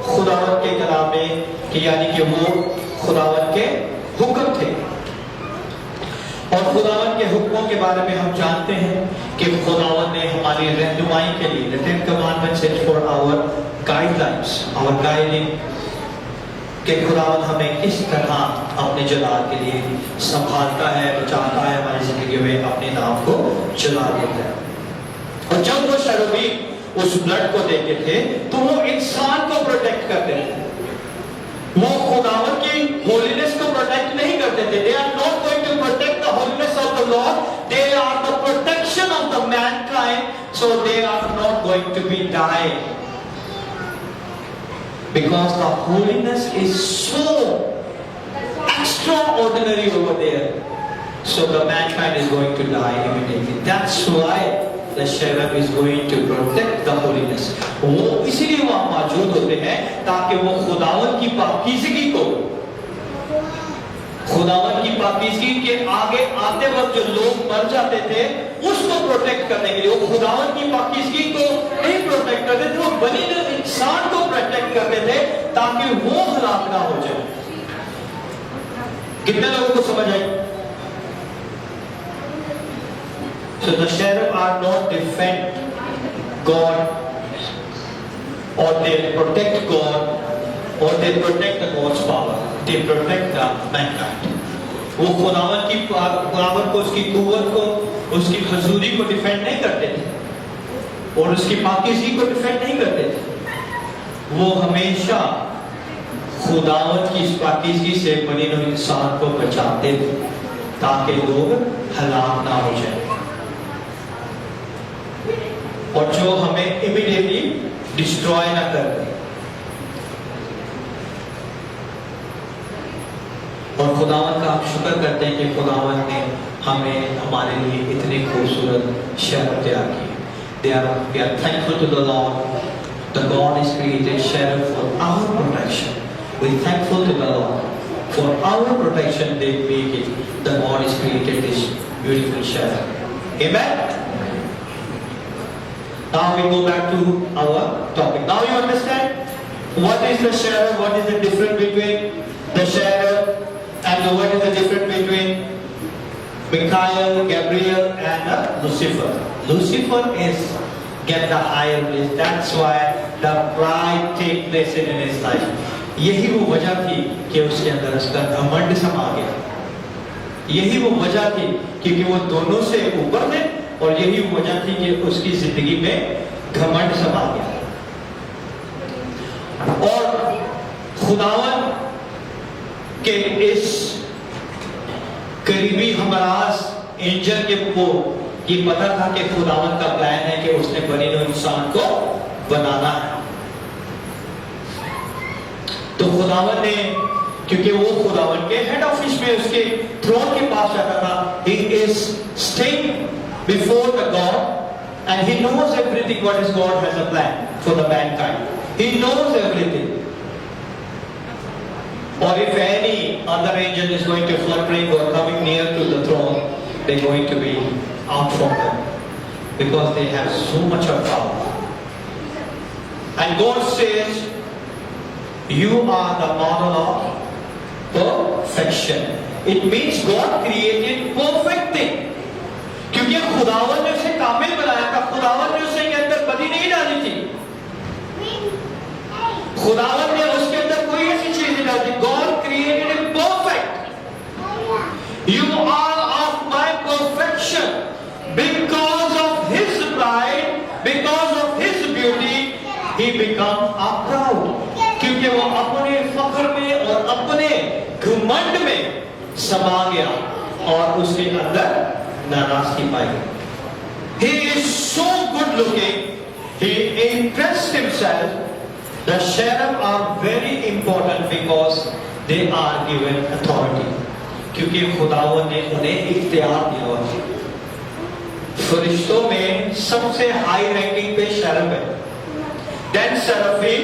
खुदावन के कलाम में कि यानी कि वो खुदावन के हुक्म थे, और खुदावन के हुक्मों के बारे में हम जानते हैं कि खुदावन ने हमारी रहनुमाई के लिए, the 10 commandments is for our guidelines, our guiding, कि खुदावन हमें किस तरह अपने जलाल के लिए संभालता है, बचाता है, हमारी जिंदगी में अपने नाम को जला देता है। और जब वो शरूबीन उस ब्लड को देते थे तो वो इंसान को प्रोटेक्ट करते थे, वो खुदावन की होलीनेस को प्रोटेक्ट नहीं करते थे। They are not going to protect the holiness of the Lord, they are the protection of the mankind, so they are not going to be dying, because the holiness is so extraordinary over there, so the mankind is going to die immediately। That's why the cherub is going to protect the holiness। वो इसीलिए वहां मौजूद होते हैं ताकि वो खुदावन की पाकीज़गी को, खुदावन की पाकीज़गी के आगे आते वक्त जो लोग मर जाते थे उसको प्रोटेक्ट करने के लिए, वो खुदावन की पाकीज़गी को नहीं प्रोटेक्ट करते थे, वो बनी हुए इंसान को प्रोटेक्ट करते थे ताकि वो हलाक ना हो जाए। कितने लोगों को समझ आई? So the cherub are not defend God, or they protect God, or they protect the God's power, they protect the mankind। वो खुदावन की खुदावन को, उसकी कुव्वत को, उसकी हजूरी को डिफेंड नहीं करते थे और उसकी पाकीज़गी को डिफेंड नहीं करते थे। वो हमेशा खुदावन की इस पाकीज़गी से बने हुए इंसान को बचाते थे ताकि लोग हलाक ना हो जाए, और जो हमें इमीडिएटली डिस्ट्रॉय ना कर दे। और खुदावन का हम शुक्र करते हैं कि खुदावन ने हमें हमारे लिए इतने खूबसूरत शहर तैयार किए। We are thankful to the Lord, the God is created sheriff for our protection। We are thankful to the Lord for our protection, they make it, the God is created this beautiful sheriff। Amen। Now we go back to our topic। Now you understand what is the cherub, what is the difference between the cherub, and what is the difference between Michael, Gabriel, and Lucifer? Lucifer is get the higher place, that's why the pride take place in his life। यही वो वजह थी कि उसके अंदर उसका घमंड समा गया, यही वो वजह थी क्योंकि वो दोनों से ऊपर थे, और यही वजह थी कि उसकी जिंदगी में घमंड समा गया। और खुदावन के इस करीबी हमराज एंजल के को ये पता था कि खुदावन का प्लान है कि उसने बने हुए इंसान को बनाना है। तो खुदावन ने, क्योंकि वो खुदावन के हेड ऑफिस में उसके थ्रोन के पास जाता था, he is staying before the God and he knows everything what is God has a plan for the mankind. He knows everything. Or if any other angel is going to fluttering or coming near to the throne, they're going to be out from them because they have so much of power. And God says, you are the model of perfection. It means God created perfect thing. क्योंकि खुदावन ने उसे कामिल बनाया था, खुदावन ने उसे के अंदर बदी नहीं डाली थी, खुदावन ने उसके अंदर कोई ऐसी चीज नहीं डाली। God created him perfect. You are of my perfection. Because of his pride, because of his beauty, he become proud. क्योंकि वो अपने फख्र में और अपने घमंड में समा गया और उसके अंदर नाराजगी पाई। He is so good looking. He impressed himself. The cherub are very important because they are given authority. क्योंकि खुदावन ने उन्हें इख्तियार दिया हुआ। फरिश्तों में सबसे हाई रैंकिंग पे cherub है, then seraphim,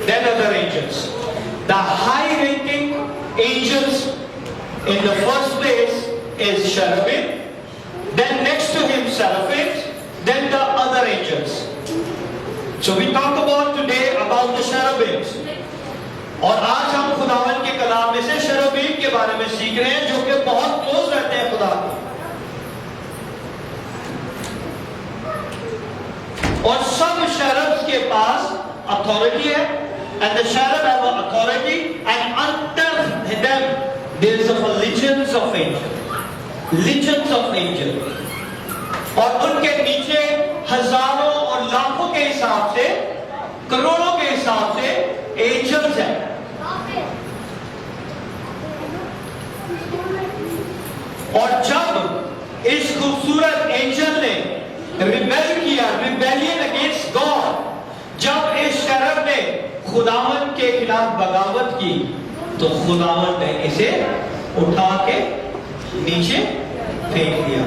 then other angels. The high ranking angels in the first place is cherubim, then next to him seraphims, then the other angels. So we talk about today about the cherubims. और आज हम खुदावन के कलाम में से शेरोबीम के बारे में सीख रहे हैं, जो कि बहुत क्लोज रहते हैं खुदा के। और सब शेरब्स के पास अथॉरिटी है, and the cherub have authority, and under them there is a legions of angels, और उनके नीचे हजारों और लाखों के हिसाब से, करोड़ों के हिसाब से एंजल्स हैं। और जब इस खूबसूरत एंजल ने रिबेल किया, रिबेलियन अगेंस्ट गॉड, जब इस शरब ने खुदावन के खिलाफ बगावत की, तो खुदावन ने इसे उठा के नीचे फेंक दिया।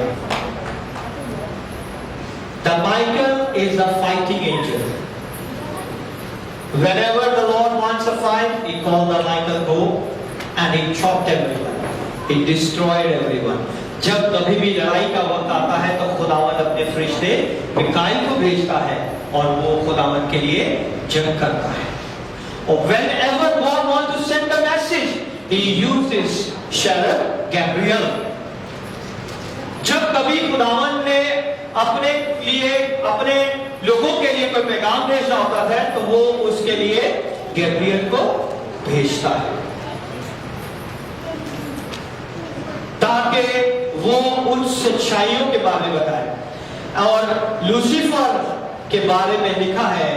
The Michael is a fighting angel. Whenever the Lord wants a fight, he called the Michael go and he chopped everyone. He destroyed everyone. जब कभी भी लड़ाई का वक्त आता है तो खुदावन अपने फरिश्ते मिकाइल को भेजता है और वो खुदावन के लिए जंग करता है। और whenever God wants to send a message, he uses cherub Gabriel. जब कभी खुदावन ने अपने लिए, अपने लोगों के लिए कोई पैगाम भेजना होता है तो वो उसके लिए गैब्रियल को भेजता है, ताकि वो उन सच्चाइयों के बारे में बताए। और लूसीफर के बारे में लिखा है,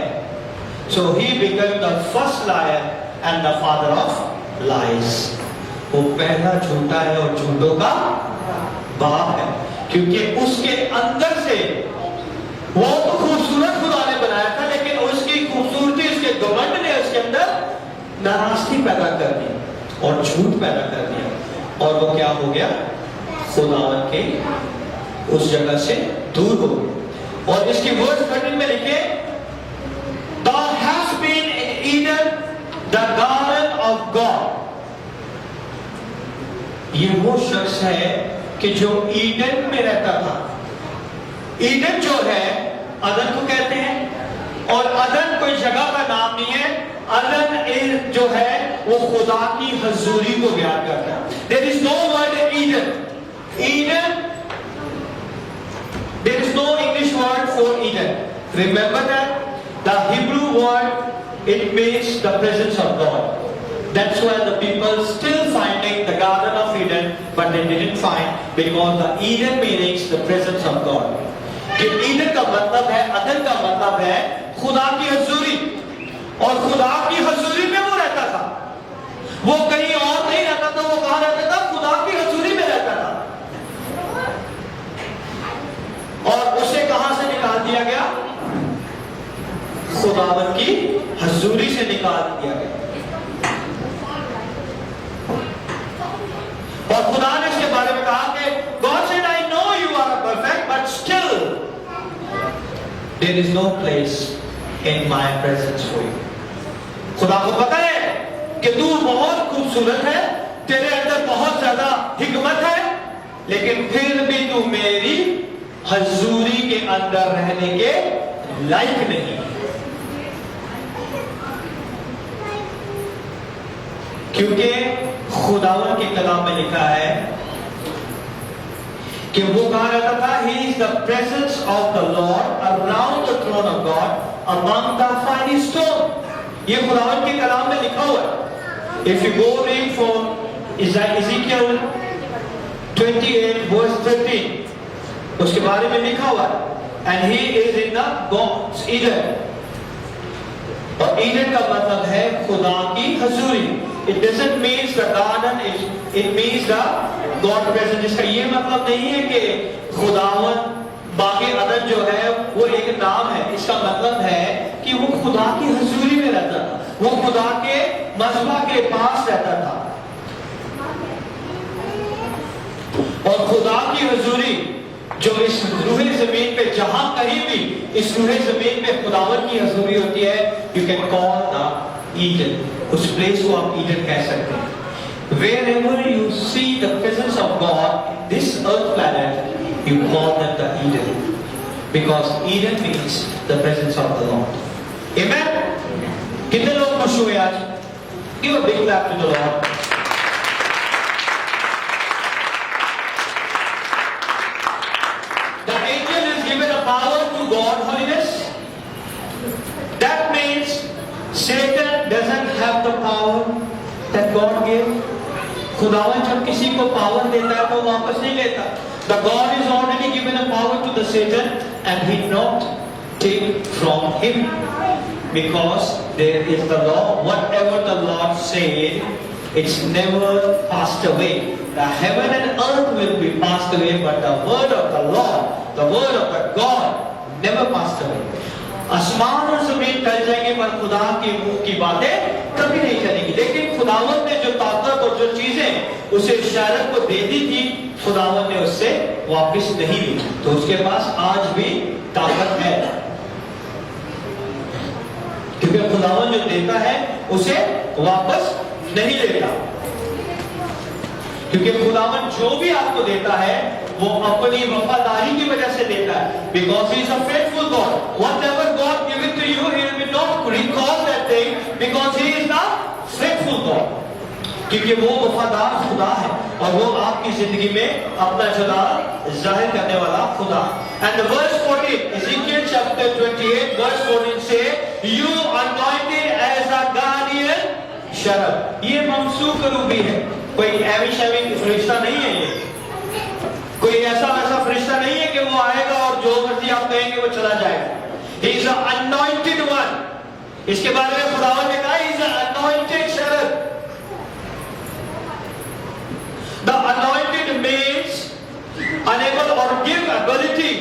so he became the first liar and the father of lies. वो पहला झूठा है और झूठों का बाप है, क्योंकि उसके अंदर से वो तो खूबसूरत खुदा ने बनाया था, लेकिन उसकी खूबसूरती, उसके घमंड ने उसके अंदर नाराजगी पैदा कर दी और झूठ पैदा कर दिया, और वो क्या हो गया, खुदावन के उस जगह से दूर हो गए। और इसकी वर्स 13 में लिखे, Thou hast been in Eden, the garden of God. ये वो शख्स है कि जो ईडन में रहता था। ईडन जो है अदन को कहते हैं, और अदन कोई जगह का नाम नहीं है। अदन जो है वो खुदा की हजूरी को बयान करता है। There is no word in Eden. Eden, there is no English word for Eden. Remember that the Hebrew word, it means the presence of God. That's why the people still finding the Garden of Eden, but they didn't find, because the Eden means the presence of God. कि Eden का मतलब है, अदन का मतलब है खुदा की हजूरी, और खुदा की हजूरी में वो रहता था। वो कहीं और नहीं रहता था, वो कहां रहता था? खुदा की हजूरी में रहता था। और उसे कहां से निकाल दिया गया? खुदावन की हजूरी से निकाल दिया गया। और खुदा ने इसके बारे में कहा कि God said, I know you are perfect, but still there is no place in my presence for you. खुदा को पता है कि तू बहुत खूबसूरत है, तेरे अंदर बहुत ज्यादा हिकमत है, लेकिन फिर भी तू मेरी हजूरी के अंदर रहने के लायक नहीं है। क्योंकि खुदावन के कलाम में लिखा है कि वो कहां रहता था? He is the presence of the Lord around the throne of God among the fiery stone. ये खुदावन के कलाम में लिखा हुआ है। If you go read from Ezekiel 28 verse 13, उसके बारे में लिखा हुआ है, and he is in the God's Eden. और ईडन का मतलब है खुदा की हजूरी। It doesn't mean the garden, it means the God presence. जिसका ये मतलब नहीं है कि खुदावन बागी अदन जो है वो एक नाम है। इसका मतलब है कि वो खुदा की हजूरी में रहता था, वो खुदा के मज़बा के पास रहता था। और खुदा की हजूरी जो इस रूहे जमीन पे, जहां कहीं भी इस रूहे जमीन पे खुदावन की हजूरी होती है, you can call the Eden. उस प्लेस को आप ईडन कह सकते हैं। Wherever you see the presence of God in this earth planet, you call them the Eden, because Eden means the presence of the Lord. Amen. कितने लोग खुश हुए आज? Give a big clap to the Lord. The angel is given a power to God holiness. That means Satan doesn't have the power that God gave. खुदावन जब किसी को power देता है तो वापस नहीं लेता। The God is already given a power to the Satan and he not take from him, because there is the law. Whatever the Lord said, it's never passed away. The heaven and earth will be passed away, but the word of the Lord, the word of the God never passed away. आसमान और जमीन टल जाएंगे पर खुदा के मुंह की बातें कभी नहीं चलेंगी। लेकिन खुदावन ने जो ताकत और जो चीजें उसे शैतान को दे दी थी, खुदावन ने उससे वापस नहीं ली। तो उसके पास आज भी ताकत है, क्योंकि खुदावन जो देता है उसे वापस नहीं लेता। क्योंकि खुदावन जो भी आपको देता है वो अपनी वफादारी की वजह से देता है। Because he is a faithful God. Whatever God give it to you, he will not recall that thing, because he is the faithful God. क्योंकि वो वफादार खुदा है और वो आपकी जिंदगी में अपना जलाल जाहिर करने वाला खुदा। And the verse 14, Ezekiel chapter 28 verse 14 say, you anointed as a guardian cherub. ये ममसूक रूबी है, कोई एवी शैवी फरिश्ता नहीं है। ये कोई ऐसा वैसा फरिश्ता नहीं है कि वो आएगा और जो मर्जी आप कहेंगे वो चला जाएगा। He is an anointed one. इसके बारे में खुदावन ने कहा, he is an anointed cherub. The anointed means enable or give ability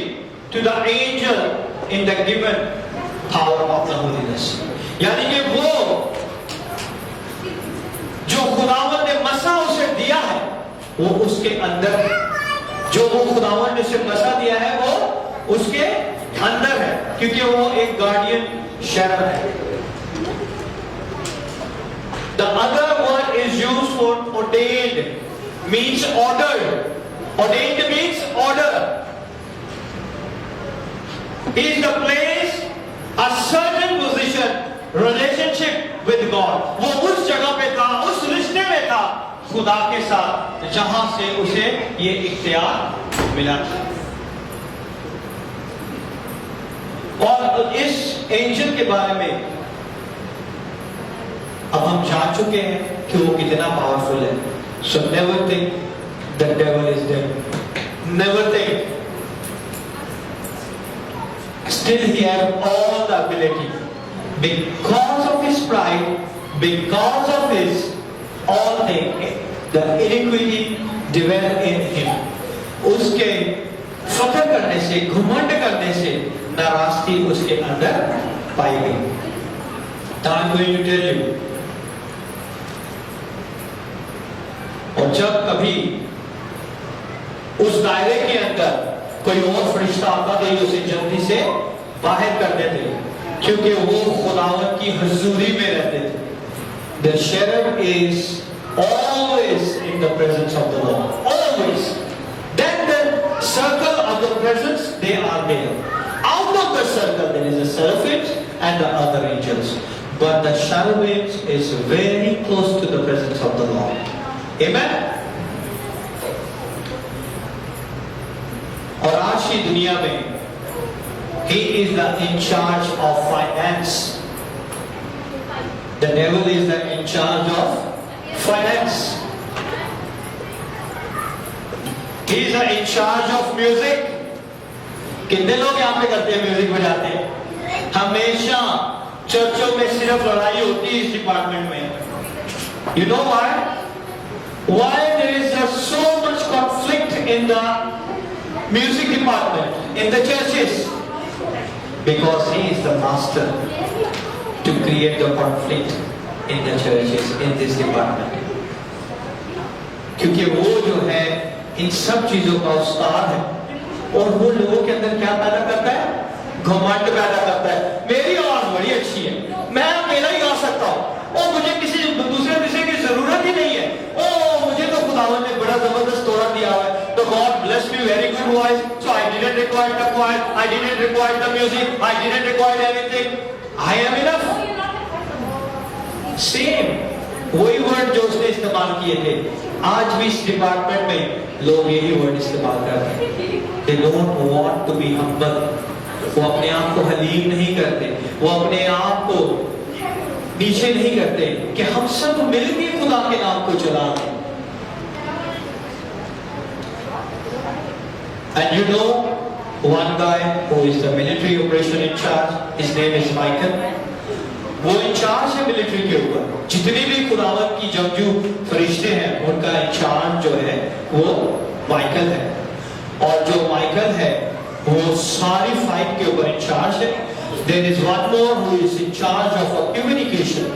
to the angel in the given power of the holiness. यानी कि वो जो खुदावन ने मसा उसे दिया है वो उसके अंदर, जो वो खुदावन ने उसे मसा दिया है वो उसके अंदर है, क्योंकि वो एक गार्डियन शेरब है। The other word is used for ordained, means ordered. Ordained means order. He is the place, a certain position, relationship with God. वो उस जगह पे था, उस रिश्ते में था खुदा के साथ, जहां से उसे ये इख्तियार मिला था। और इस एंजल के बारे में अब हम जान चुके हैं कि वो कितना पावरफुल है। So never think the devil is dead. Never think. Still he has all the ability. Because of his pride, because of his all things, the iniquity dwell in him. उसके फखर करने से, घुमंड करने से नाराजगी उसके अंदर पाई गई. I'm going to tell you. और जब कभी उस दायरे के अंदर कोई और फरिश्ता आता तो उसे जल्दी से बाहर कर देते, क्योंकि वो खुदावंद की हुजूरी में रहते थे. The cherub is always in the presence of the Lord. Always. Then the circle of the presence, they are there. Out of the circle there is a seraphim and the other angels. But the cherubim is very close to the presence of the Lord. Amen. और आज की दुनिया में he is the in charge of finance. The devil is the in charge of finance. He is the in charge of music. कितने लोग यहाँ पे करते हैं, म्यूजिक बजाते हैं? हमेशा चर्चों में सिर्फ लड़ाई होती है इस डिपार्टमेंट में. You know why? Why there is so much conflict in the music department in the churches? Because he is the master to create the conflict in the churches in this department. क्योंकि वो जो है इन सब चीजों का उस्ताद है, और वो लोगों के अंदर क्या पैदा करता है? घमंड पैदा करता है. मेरी आवाज बड़ी अच्छी है, मैं अकेला ही गा सकता हूँ, और मुझे किसी दूसरे विषय की जरूरत ही नहीं है. ओ मुझे तो खुदावन ने बड़ा जबरदस्त तोड़ा दिया है, तो God bless me very good voice, so I didn't require the choir, I didn't require the music, I didn't require anything. I am enough. Same वही वर्ड जो उसने इस्तेमाल किए थे, आज भी इस डिपार्टमेंट में लोग यही वर्ड इस्तेमाल करते हैं. They don't want to be humble. वो अपने आप को हलीम नहीं करते, वो अपने आप को नीचे नहीं करते कि हम सब मिलकर खुदा के नाम को चला दें. And you know one guy who is the military operation in charge, his name is Michael. वो इंचार्ज है मिलिट्री के ऊपर. जितने भी खुदावंद की जंगजू फरिश्ते हैं उनका इंचार्ज जो है वो माइकल है. और जो माइकल है वो सारी फाइट के ऊपर इंचार्ज है. There is one more who is in charge of communication.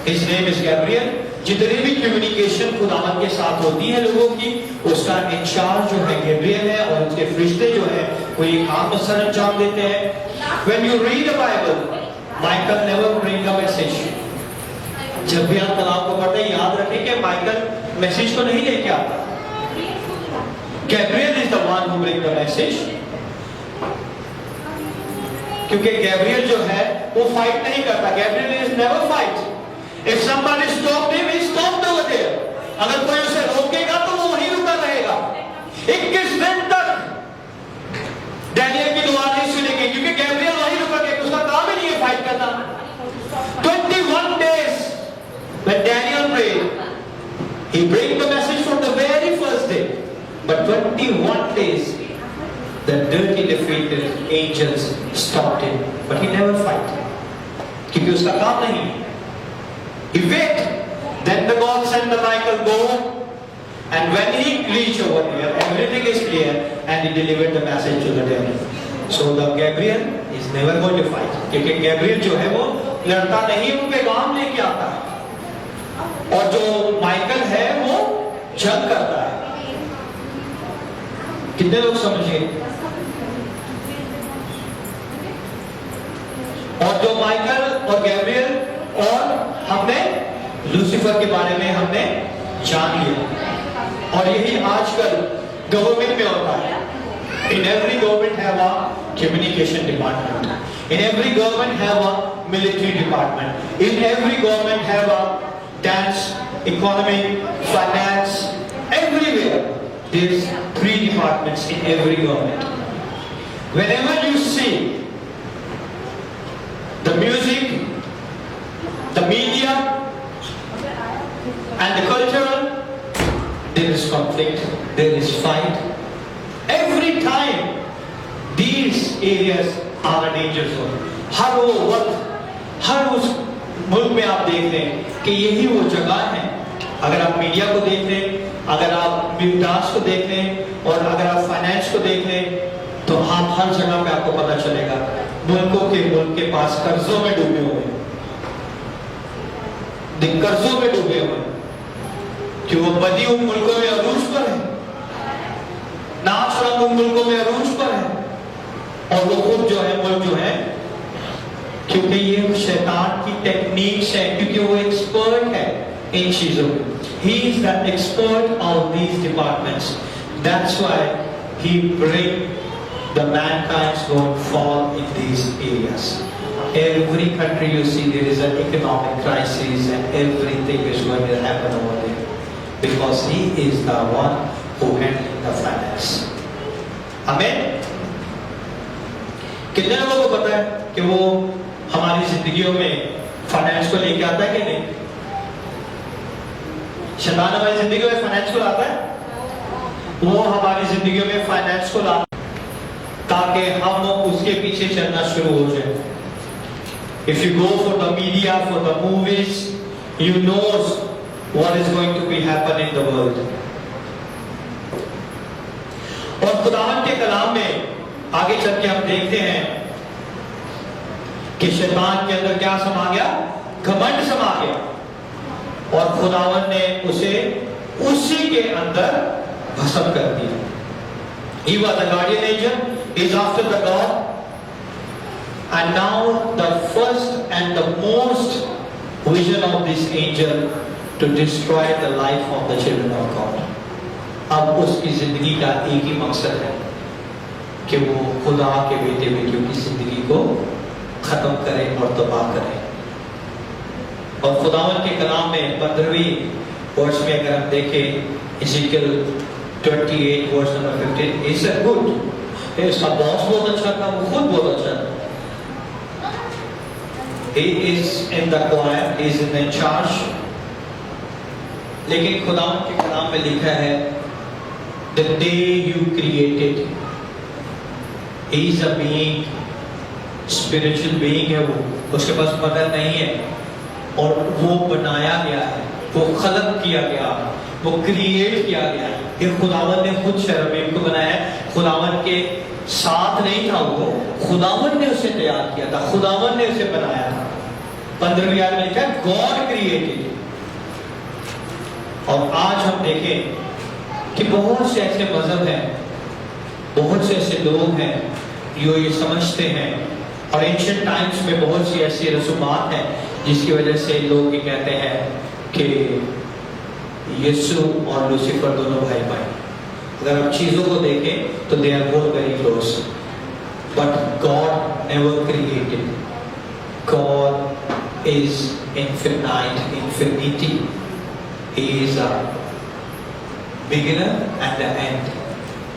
His name is Gabriel. जितने भी कम्युनिकेशन खुदावंद के साथ होती है लोगों की, उसका इंचार्ज जो है गैब्रियल है, और उसके फरिश्ते जो है वो ये काम सर अंजाम देते हैं. When you read the Bible, Michael never bring a message. जब भी आप कलाम को पढ़ते हैं याद रखें कि माइकल मैसेज को नहीं लेके आता. Gabriel is the one who bring the message. क्योंकि गैब्रियल जो है वो फाइट नहीं करता. Gabriel is never fight. If somebody stopped him, he stopped over there. अगर कोई उसे रोकेगा तो वो वहीं रुका रहेगा. 21 दिन तक डैनियल की दुआ नहीं सुनेगी, क्योंकि गैब्रियल वहीं रुका के उसका काम ही नहीं है फाइट करना. 21 days when Daniel prayed, he bring the message from the very first day. But 21 days, the dirty defeated angels stopped him, but he never fight. क्योंकि उसका काम नहीं. He wait. Then the God sent the Michael go, and when he reached over there, everything is clear, and he delivered the message to the devil. So the Gabriel is never going to fight. क्योंकि Gabriel जो है वो लड़ता नहीं, वो पैगाम लेके आता है. और जो माइकल है वो जंग करता है. कितने लोग समझे? और जो माइकल और गैब्रियल और हमने लूसीफर के बारे में हमने जान लिया. और यही आजकल गवर्नमेंट में होता है. In every government have a communication department. In every government have a military department. In every government have a dance, economy, finance. Everywhere there is 3 departments in every government. Whenever you see the music, the media, and the cultural, there is conflict, there is fight. Every time these areas are a danger zone. हर वो वक्त, हर उस मुल्क में आप देख रहे हैं कि यही वो जगह है अगर आप मीडिया को देख लें, अगर आप डांस को देख लें और अगर आप फाइनेंस को देख लें, तो आप हर जगह पे आपको पता चलेगा मुल्क के पास कर्जों में डूबे हुए, कर्जों में डूबे हुए, कि वो बदी उन मुल्कों में अरूज पर है, नाच रंग उन मुल्कों में अरूज पर है, और वो खुद जो है मुल्क जो है, क्योंकि ये शैतान की टेक्निक्स है, क्योंकि वो एक्सपर्ट है इन चीजों में. He is the expert of these departments. That's why he bring the mankind's going fall in these areas. Every country you see there is an economic crisis and everything is going to happen over there because he is the one who handles the finance. Amen. कितने लोगों को पता है कि वो हमारी जिंदगियों में finance को लेके आता है कि नहीं? शैतान हमारी जिंदगी में फाइनेंस को लाता है, वो हमारी जिंदगी में फाइनेंस को लाता है ताकि हम उसके पीछे चलना शुरू हो जाए. If you go for the media, for the movies, you know what is going to be happen in the world. और खुदावंद के कलाम में आगे चल के हम देखते हैं कि शैतान के अंदर क्या समा गया? घमंड समा गया, और खुदावंद ने उसे उसी के अंदर भस्म कर दिया. He was the guardian angel, he is after the God, and now the first and the most vision of this angel to destroy the life of the children of God. अब उसकी जिंदगी का एक ही मकसद है कि वो खुदा के बेटे बेटियों की जिंदगी को खत्म करे और तबाह करे. और खुदावंद के कलाम में 15वीं वर्ष में अगर हम देखें इज़ेकियल 28 वर्ष नंबर 15, इट्स अ गुड, इसका बॉस बहुत अच्छा था, वो खुद बहुत अच्छा था. He is in the choir, he is in charge. लेकिन खुदावंद के कलाम में लिखा है the day you created, he is a being, spiritual being है वो, उसके पास बदन नहीं है, और वो बनाया गया है, वो खलक किया गया, वो क्रिएट किया गया. ये खुदावंद ने खुद शरमीम को बनाया है, खुदावंद के साथ नहीं था वो, खुदावंद ने उसे तैयार किया था, खुदावंद ने उसे बनाया था. 15वीं आयत में लिखा है गॉड क्रिएटेड. और आज हम देखें कि बहुत से ऐसे मजहब हैं, बहुत से ऐसे लोग हैं जो ये समझते हैं, और एंशिएंट टाइम्स में बहुत सी ऐसी रसूमात हैं जिसकी वजह से लोग ये कहते हैं कि यीशु और लूसीफर दोनों भाई भाई. अगर आप चीजों को देखें तो they are both very close, but God never created. God is infinite, infinity. He is a beginner and the end.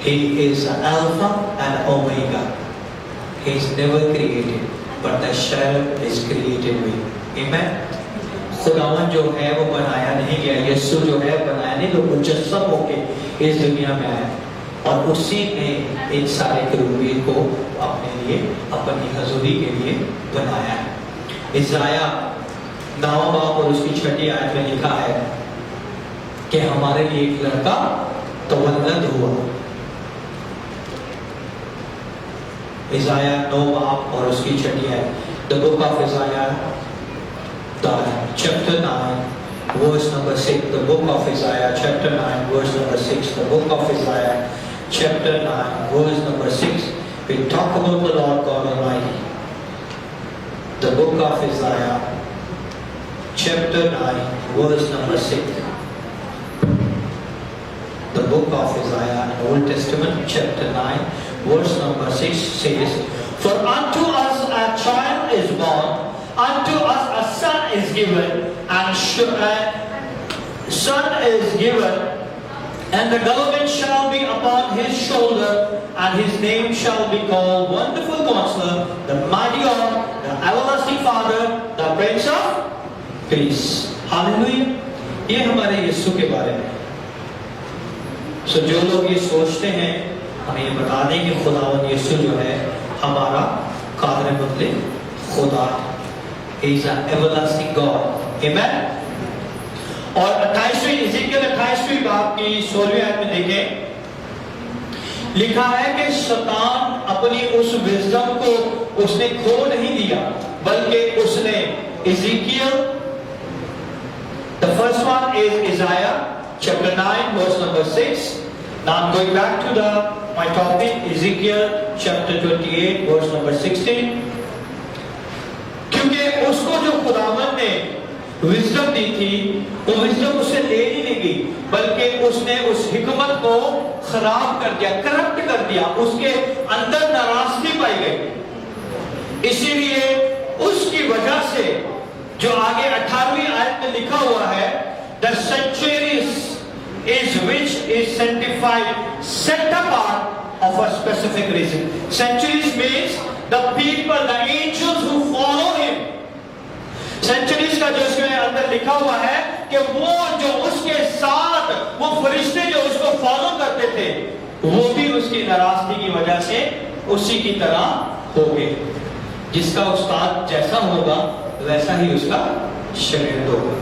He is Alpha and Omega. He is never created, but the shadow is created with. Amen. खुदावन जो है वो बनाया नहीं गया, यीशु जो है बनाया नहीं, तो मुजस्सम होके इस दुनिया में आया, और उसी ने इन सारे करूबियों को अपने लिए, अपनी हजूरी के लिए बनाया है. इज़ाया 9वां बाब और उसकी 6ठी आयत में लिखा है कि हमारे लिए एक लड़का तवल्लद हुआ. इज़ाया 9 बाब और उसकी 6ठी आयत. The book of Isaiah, chapter 9, verse number 6. The book of Isaiah, chapter 9, verse number 6. The book of Isaiah, chapter 9, verse number 6. We talk about the Lord God Almighty. The book of Isaiah, chapter 9, verse number 6. The book of Isaiah in the Old Testament, chapter 9, verse number 6 says, "For unto us a child is born, unto us a son is given, and son is given, and the government shall be upon his shoulder, and his name shall be called Wonderful Counselor, the Mighty God, the Everlasting Father, the Prince of Peace." Hallelujah. ये हमारे यीशु के बारे में. सो जो लोग ये सोचते हैं, हमें ये बता दें कि खुदावंद यीशु जो है हमारा कादर मुतलक खुदा, He is an everlasting God. Amen. और 28वीं इज़ीकियल 28वीं बाब की 16वीं आयत में देखें, लिखा है कि शैतान अपनी उस विजडम को उसने खो नहीं दिया, बल्कि उसने इज़ीकियल, the first one is Isaiah chapter 9 verse number 6. Now I'm going back to my topic, Ezekiel chapter 28 verse number 16. क्योंकि उसको जो खुदावन ने विजडम दी थी, वो विजडम उससे ले ही नहीं गई, बल्कि उसने उस हिकमत को खराब कर दिया, करप्ट कर दिया, उसके अंदर नाराजगी पाई गई। इसीलिए उसकी वजह से जो आगे 18वीं आयत में लिखा हुआ है, the sanctuaries is which is sanctified, set apart of a specific reason. Sanctuaries means the people, the angels who follow him. Centuries का जो इसमें अंदर लिखा हुआ है कि वो जो उसके साथ वो फरिश्ते जो उसको फॉलो करते थे, वो भी उसकी नाराजगी की वजह से उसी की तरह हो गए। जिसका उस्ताद जैसा होगा वैसा ही उसका शागिर्द होगा।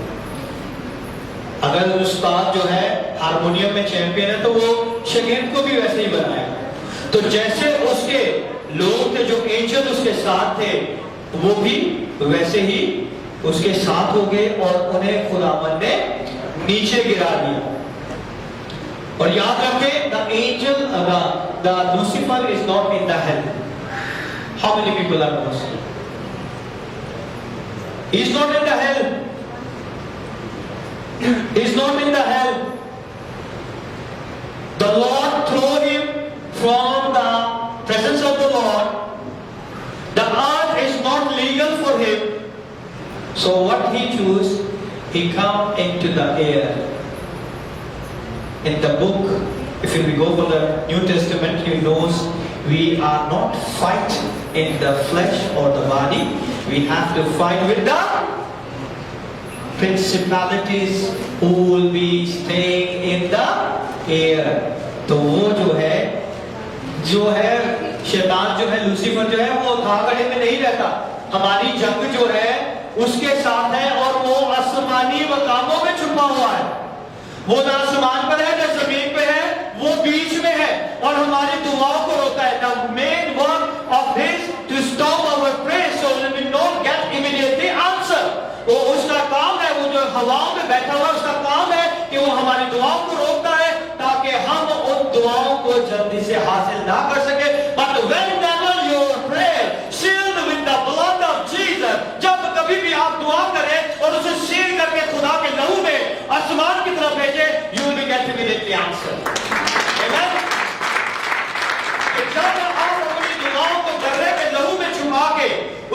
अगर उस्ताद जो है हारमोनियम में चैंपियन है, तो वो शागिर्द को भी वैसे ही बनाएगा। तो जैसे उसके लोग थे, जो एंजल उसके साथ थे, वो भी वैसे ही उसके साथ हो गए और उन्हें खुदावन ने नीचे गिरा दिया। और याद रखें, the angel, the Lucifer is not in the hell. How many people are knowing? He is not in the hell. He is not in the hell. The Lord threw him from the presence of the Lord. The earth is not legal for him. So what he chose, he come into the air. In the book, if we go for the New Testament, he knows we are not fight in the flesh or the body. We have to fight with the principalities who will be staying in the air. तो वो जो है शैतान जो है, Lucifer जो है, वो घाघड़े में नहीं रहता। हमारी जंग जो है उसके साथ है, और वो आसमानी मकामों में छुपा हुआ है। वो ना आसमान पर है ना जमीन पे है, वो बीच में है और हमारी दुआओं को रोकता है। The main work of his to stop our prayer so that we don't get immediately answer. वो उसका काम है, वो जो हवाओं में बैठा हुआ, उसका काम है कि वो हमारी दुआओं को रोकता है ताकि हम उन दुआओं को जल्दी से हासिल ना कर सके। But whenever your prayer sealed with the blood of Jesus, जब कभी भी आप दुआ करें और उसे सील करके खुदा के लहू में आसमान की तरफ भेजे, you will be get immediately answer. Amen. जब आप अपनी दुआओं को गर्रे के लहू में छुपा के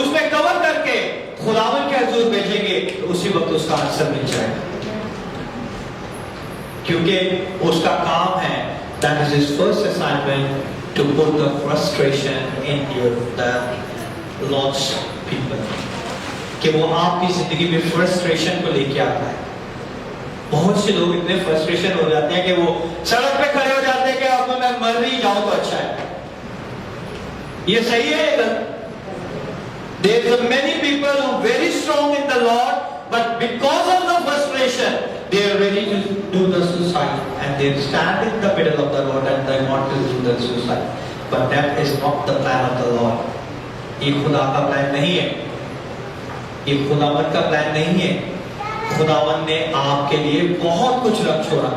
उसमें कवर करके खुदावन के हुजूर भेजेंगे, तो उसी वक्त उसका आंसर मिल जाएगा, क्योंकि उसका काम है, that is his first assignment, to put the frustration in the Lord's people, कि वो आपकी जिंदगी में फ्रस्ट्रेशन को लेके आता है। बहुत से लोग इतने फ्रस्ट्रेशन हो जाते हैं कि वो सड़क पे खड़े हो जाते हैं कि अब मैं मर ही जाऊं तो अच्छा है। ये सही है? There are many people who are very strong in the Lord, but because of the frustration, they are ready to do the suicide, and they stand in the middle of the road and they want to do the suicide. But that is not the plan of the Lord. ये खुदा का plan नहीं है, ये खुदावन का plan नहीं है। खुदावन ने आपके लिए बहुत कुछ रख छोड़ा।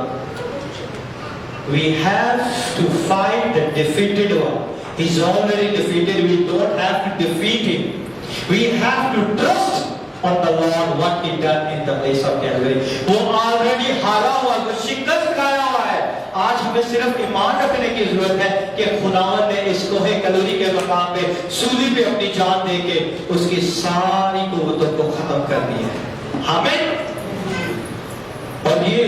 We have to fight the defeated one. He's already defeated. We don't have to defeat him. We have to trust on the Lord, what he done in the place of Calvary. वो already हारा हुआ, वो शिकस्त खाया हुआ है। आज हमें सिर्फ ईमान रखने की जरूरत है कि खुदावन ने इस कोहे कलवरी के मकाम पे सूली पे अपनी जान दे के उसकी सारी कुव्वतों को खत्म कर दिया है। आमीन। और ये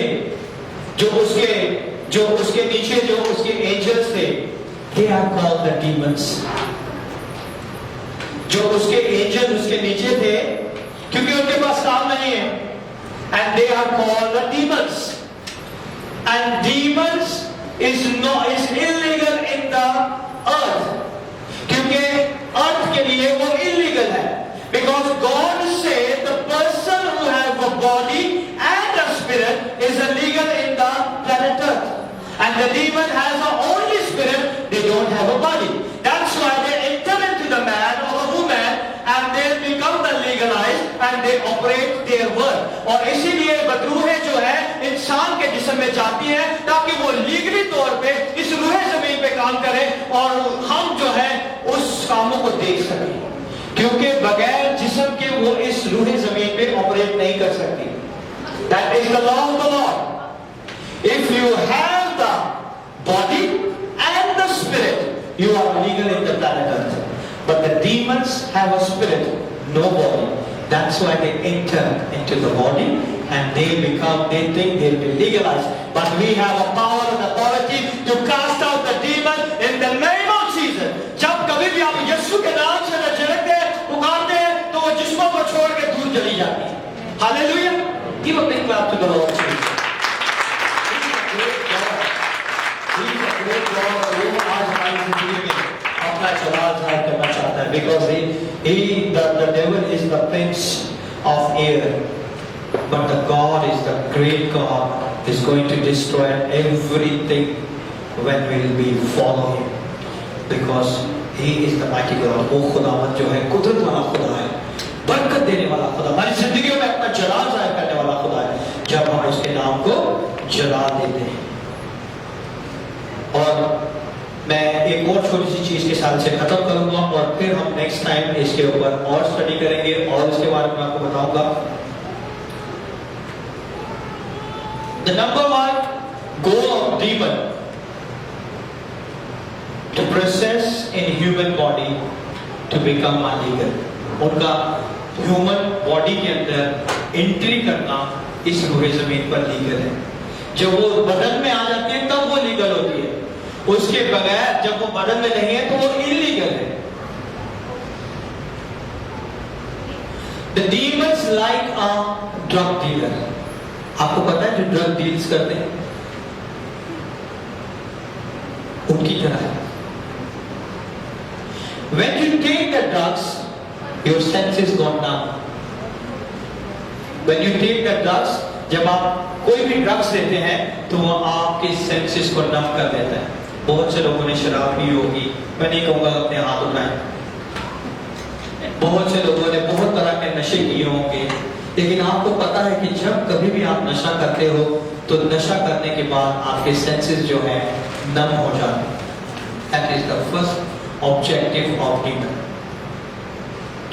जो उसके नीचे जो उसके एंजल्स थे, they are called the demons. जो उसके एंजल उसके नीचे थे, क्योंकि उनके पास काम नहीं है, and they are called the demons. And demons is illegal in the earth, क्योंकि अर्थ के लिए वो illegal है, because God said the person who has a body and a spirit is illegal planet Earth. And the demon has a only spirit, they don't have a body. That's why they enter into the man or a woman and they become the legalized and they operate their world. और इसीलिए बदरूहें जो है इंसान के जिस्म में जाती हैं ताकि वो लीगली तौर पे इस रूहे जमीन पे काम करें और हम जो है उस कामों को देख सकें, क्योंकि बगैर जिस्म के वो इस रूहे जमीन पे ऑपरेट नहीं कर सकती. That is the law of the Lord. If you have the body and the spirit, you are legal in the planet Earth. But the demons have a spirit, no body. That's why they enter into the body and they think they'll be legalized. But we have a power and authority to cast out the demon in the name of Jesus. जब कभी भी आप यीशु के नाम से झड़कते पुकारते हैं तो वो जिस्मों को छोड़ के दूर चली जाती है. Hallelujah. Give a big clap to the Lord Jesus. आज हमारी जिंदगी में अपना चलाल जाहिर करना चाहता है, because the devil is the prince of air, but the God is the great God, is going to destroy everything when we will be follow him, because he is the mighty God. वो खुदावंद जो है कुदरत वाला खुदा है, बरकत देने वाला खुदा, हमारी जिंदगियों में अपना जलाल जाहिर करने वाला खुदा है जब हम उसके नाम को जला देते हैं. और मैं एक और छोटी सी चीज के साथ से खत्म करूंगा और फिर हम नेक्स्ट टाइम इसके ऊपर और स्टडी करेंगे और इसके बारे में आपको बताऊंगा. The number one goal of demon to process in human body to become illegal. उनका ह्यूमन बॉडी के अंदर एंट्री करना इस रूहे जमीन पर लीगल है. जब वो बदन में आ जाती है तब वो लीगल होती है, उसके बगैर जब वो बदन में नहीं है तो वो इलीगल है. The demons like a drug dealer. आपको पता है जो ड्रग डील्स करते हैं उनकी तरह है. When you take the drugs, your senses gone down. When you take the drugs, जब आप कोई भी ड्रग्स लेते हैं तो वो आपके सेंसेस को नम कर देता है. बहुत से लोगों ने शराब पी होगी, मैं नहीं कहूंगा अपने हाथ उठाएं. बहुत से लोगों ने बहुत तरह के नशे किए होंगे, लेकिन आपको पता है कि जब कभी भी आप नशा करते हो तो नशा करने के बाद आपके सेंसेस जो है नम हो जाते हैं. That is the first objective of demon.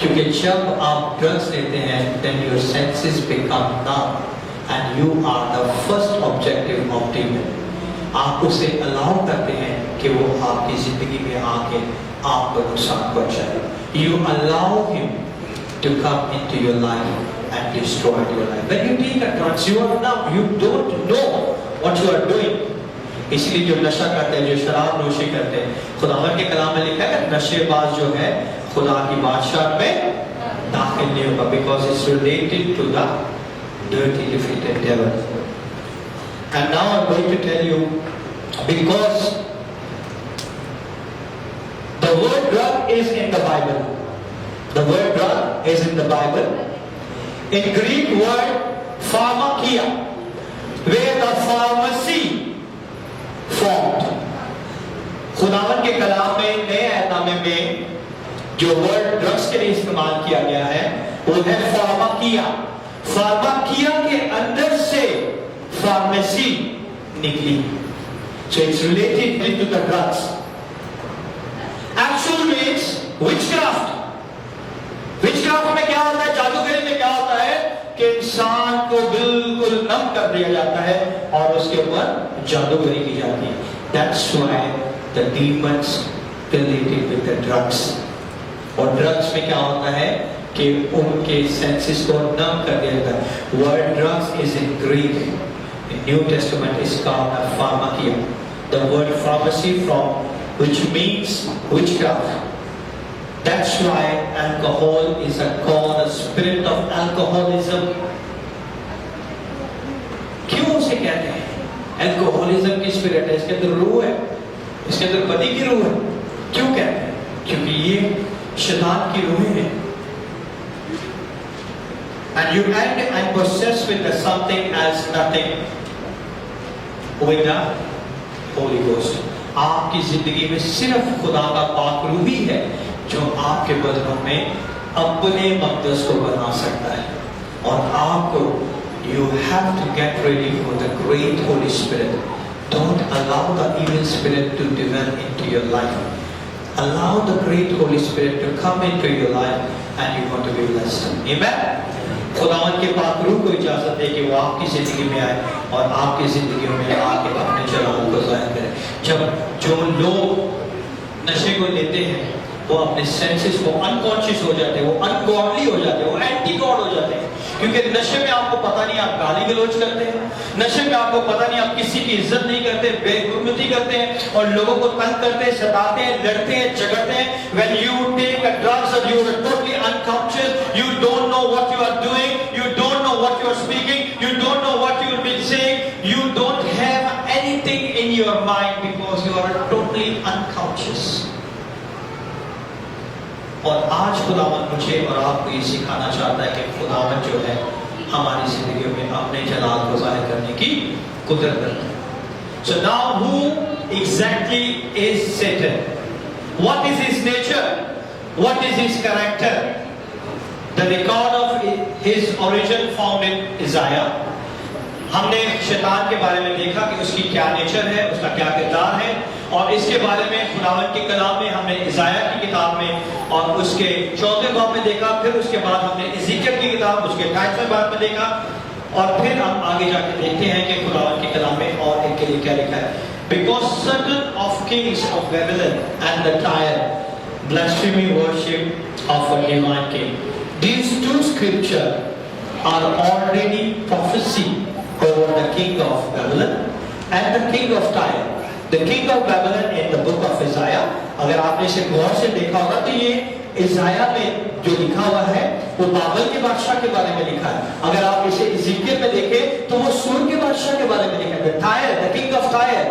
क्योंकि जब आप ड्रग्स लेते हैं then your senses become numb and you are the first objective of demon. आप उसे अलाउ करते हैं कि वो आपकी जिंदगी में आके आपको नुकसान पहुंचाए. You allow him to come into your life and destroy your life. When you take a drugs you are numb, you don't know what you are doing. इसलिए जो नशा करते हैं, जो शराब नोशी करते हैं, खुदावंद के कलाम में लिखा है नशेबाज जो है खुदा की बादशाह में दाखिल नहीं होगा, because it's related to the dirty defeated devil. And now I'm going to tell you, because the word drug is in the Bible. The word drug is in the Bible. In Greek word pharmakia, where the pharmacy formed. खुदावन के कलाम में नए एहतनामे में जो word drugs के लिए इस्तेमाल किया गया है वो है फार्माकिया. फार्माकिया के अंदर से फार्मेसी निकली. So it's related to the drugs. Actual means witchcraft. Witchcraft में क्या होता है, जादूगरी में क्या होता है कि इंसान को बिल्कुल नम कर दिया जाता है और उसके ऊपर जादूगरी की जाती है. That's why the demons related with the drugs. और ड्रग्स में क्या होता है कि उनके सेंसेस को नम कर दिया जाता है. Word drugs is in Greek. In New Testament is called pharmakeia. The word pharmacy from which means witchcraft. That's why alcohol is called the spirit of alcoholism. क्यों उसे कहते हैं अल्कोहलिज्म की स्पिरिट है? इसके अंदर रूह है, इसके अंदर बदी की रूह है. क्यों कहते हैं? क्योंकि ये शैतान की रूहें हैं. And you end and possessed with the something as nothing. with the Holy Ghost. आपकी जिंदगी में सिर्फ खुदा का पाक रूह ही है जो आपके बदनों में अपने मकदस को बना सकता है। और आपको you have to get ready for the great Holy Spirit. Don't allow the evil spirit to dwell into your life. Allow the great Holy Spirit to come into your life and you're going to be blessed. Amen. खुदावन के पाक रूह को इजाजत दे कि वो आपकी जिंदगी में आए और आपकी जिंदगी में आके अपने जलाल को जाहिर करे। जब जो लोग नशे को लेते हैं वो अपने सेंसेस को अनकॉन्शियस हो जाते हैं, वो अनगॉडली हो जाते हैं, वो एंटी गॉड हो जाते हैं। क्योंकि नशे में आपको पता नहीं आप गाली गलौज करते हैं, नशे में आपको पता नहीं आप किसी की इज्जत नहीं करते, बेगुर्मती करते हैं और लोगों को तंग करते हैं, सताते हैं, लड़ते हैं, झगड़ते हैं। When you take a drugs or you are totally unconscious, you don't know what you are doing, you don't know what you are speaking, you don't know what you will be saying, you don't have anything in your mind because you are totally unconscious. और आज खुदावन मुझे और आपको ये सिखाना चाहता है कि खुदावन जो है हमारी जिंदगी में अपने जलाल को जाहिर करने की कुदरत रखता है। So now who exactly is Satan? What is his nature? What is his character? The record of his origin found in Isaiah. हमने शैतान के बारे में देखा कि उसकी क्या नेचर है, उसका क्या किरदार है, और इसके बारे में खुदावन के कलाम में हमने इज़ाया की किताब में और उसके 14वें बाब में देखा। फिर उसके बाद हमने इज़ेकियल की किताब उसके 28वें बाब में देखा और फिर हम आगे जाके देखते हैं कि खुदावन के कलाम में और एक के लिए क्या लिखा है। Because certain of kings of Babylon and the Tyre blasphemy worship of a divine king. These two scriptures are already prophecy over the king of Babylon and the king of Tyre. The king of Babylon in the book of Isaiah. अगर आपने इसे गौर से देखा होगा तो ये इज़ाया में जो लिखा हुआ है वो बाबल के बादशाह के बारे में लिखा है। अगर आप इसे इज़ेकियल में देखें तो वो सूर के बादशाह के बारे में लिखा है, tyre, the king of tyre.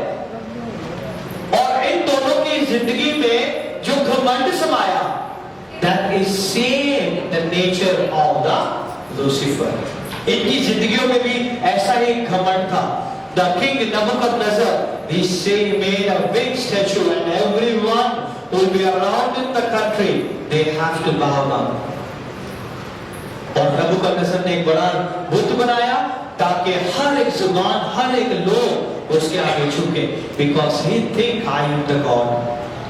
और इन दोनों की जिंदगी में जो घमंड समाया, that is same the nature of the Lucifer. इनकी जिंदगियों में भी ऐसा ही घमंड था। The king Nebuchadnezzar, he made a big statue and everyone who will be around in the country, they have to bow down. और नबूकदनेस्सर ने एक बड़ा बुत बनाया ताकि हर एक जुबान, हर एक लोग उसके आगे झुके, because he think I am the God,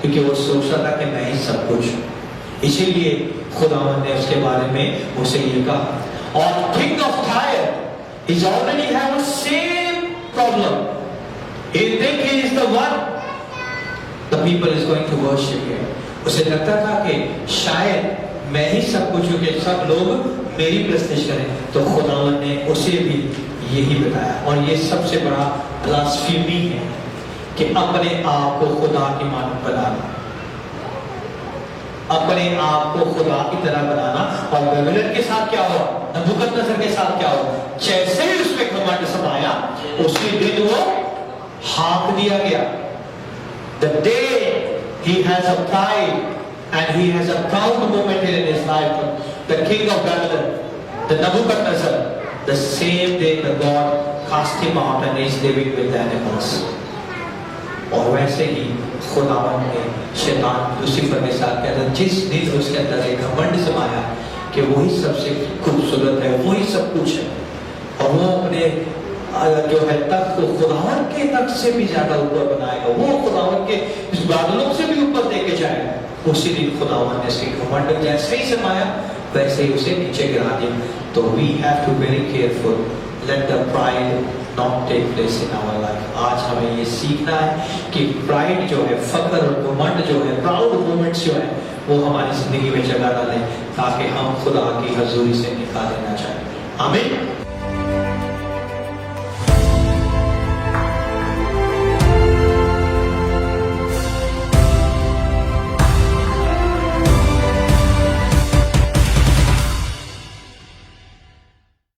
क्योंकि वो सोचता था कि मैं ही सब कुछ। इसीलिए खुदावंद ने उसके बारे में उसे ये कहा। और king of Tyre, he's already have the same problem. He think he is the one. The people is going to worship him. उसे लगता था कि शायद मैं ही सब कुछ हूँ कि सब लोग मेरी प्रस्तुति करें। तो खुदावन ने उसे भी यही बताया। और ये सबसे बड़ा ब्लास्फेमी है कि अपने आप को खुदा की मानव बनाना, अपने आप को खुदा की तरह बनाना। और बेबीलोन के साथ क्या हुआ, नबूकदनेस्सर के साथ क्या हुआ, जैसे ही उसमें घमंड समाया उसी दिन वो हाँक दिया गया। The day he has a pride and he has a proud moment in his life, the king of Babylon, the Nebuchadnezzar, the same day the God cast him out and he is living with the animals. और वैसे ही खुदावन ने शैतान Lucifer के साथ कहता, जिस दिन उसके अंदर एक घमंड समाया कि वही सबसे खूबसूरत है, वही सब कुछ है, और वो अपने जो है तख्त को खुदावन के तख्त से भी ज्यादा ऊपर बनाएगा, वो खुदावन के इस बादलों से भी ऊपर लेके जाएगा। उसी दिन खुदावन ने इसके घमंड जैसे ही समाया वैसे ही उसे नीचे गिरा दिया। तो we have to be very careful, let the pride not take place in our life. आज हमें ये सीखना है कि प्राइड जो है, फख्र और घमंड जो है, प्राउड मोमेंट्स जो है, वो हमारी जिंदगी में जगह डालें ताकि हम खुदा की हजूरी से निकाले ना जाए। आमीन।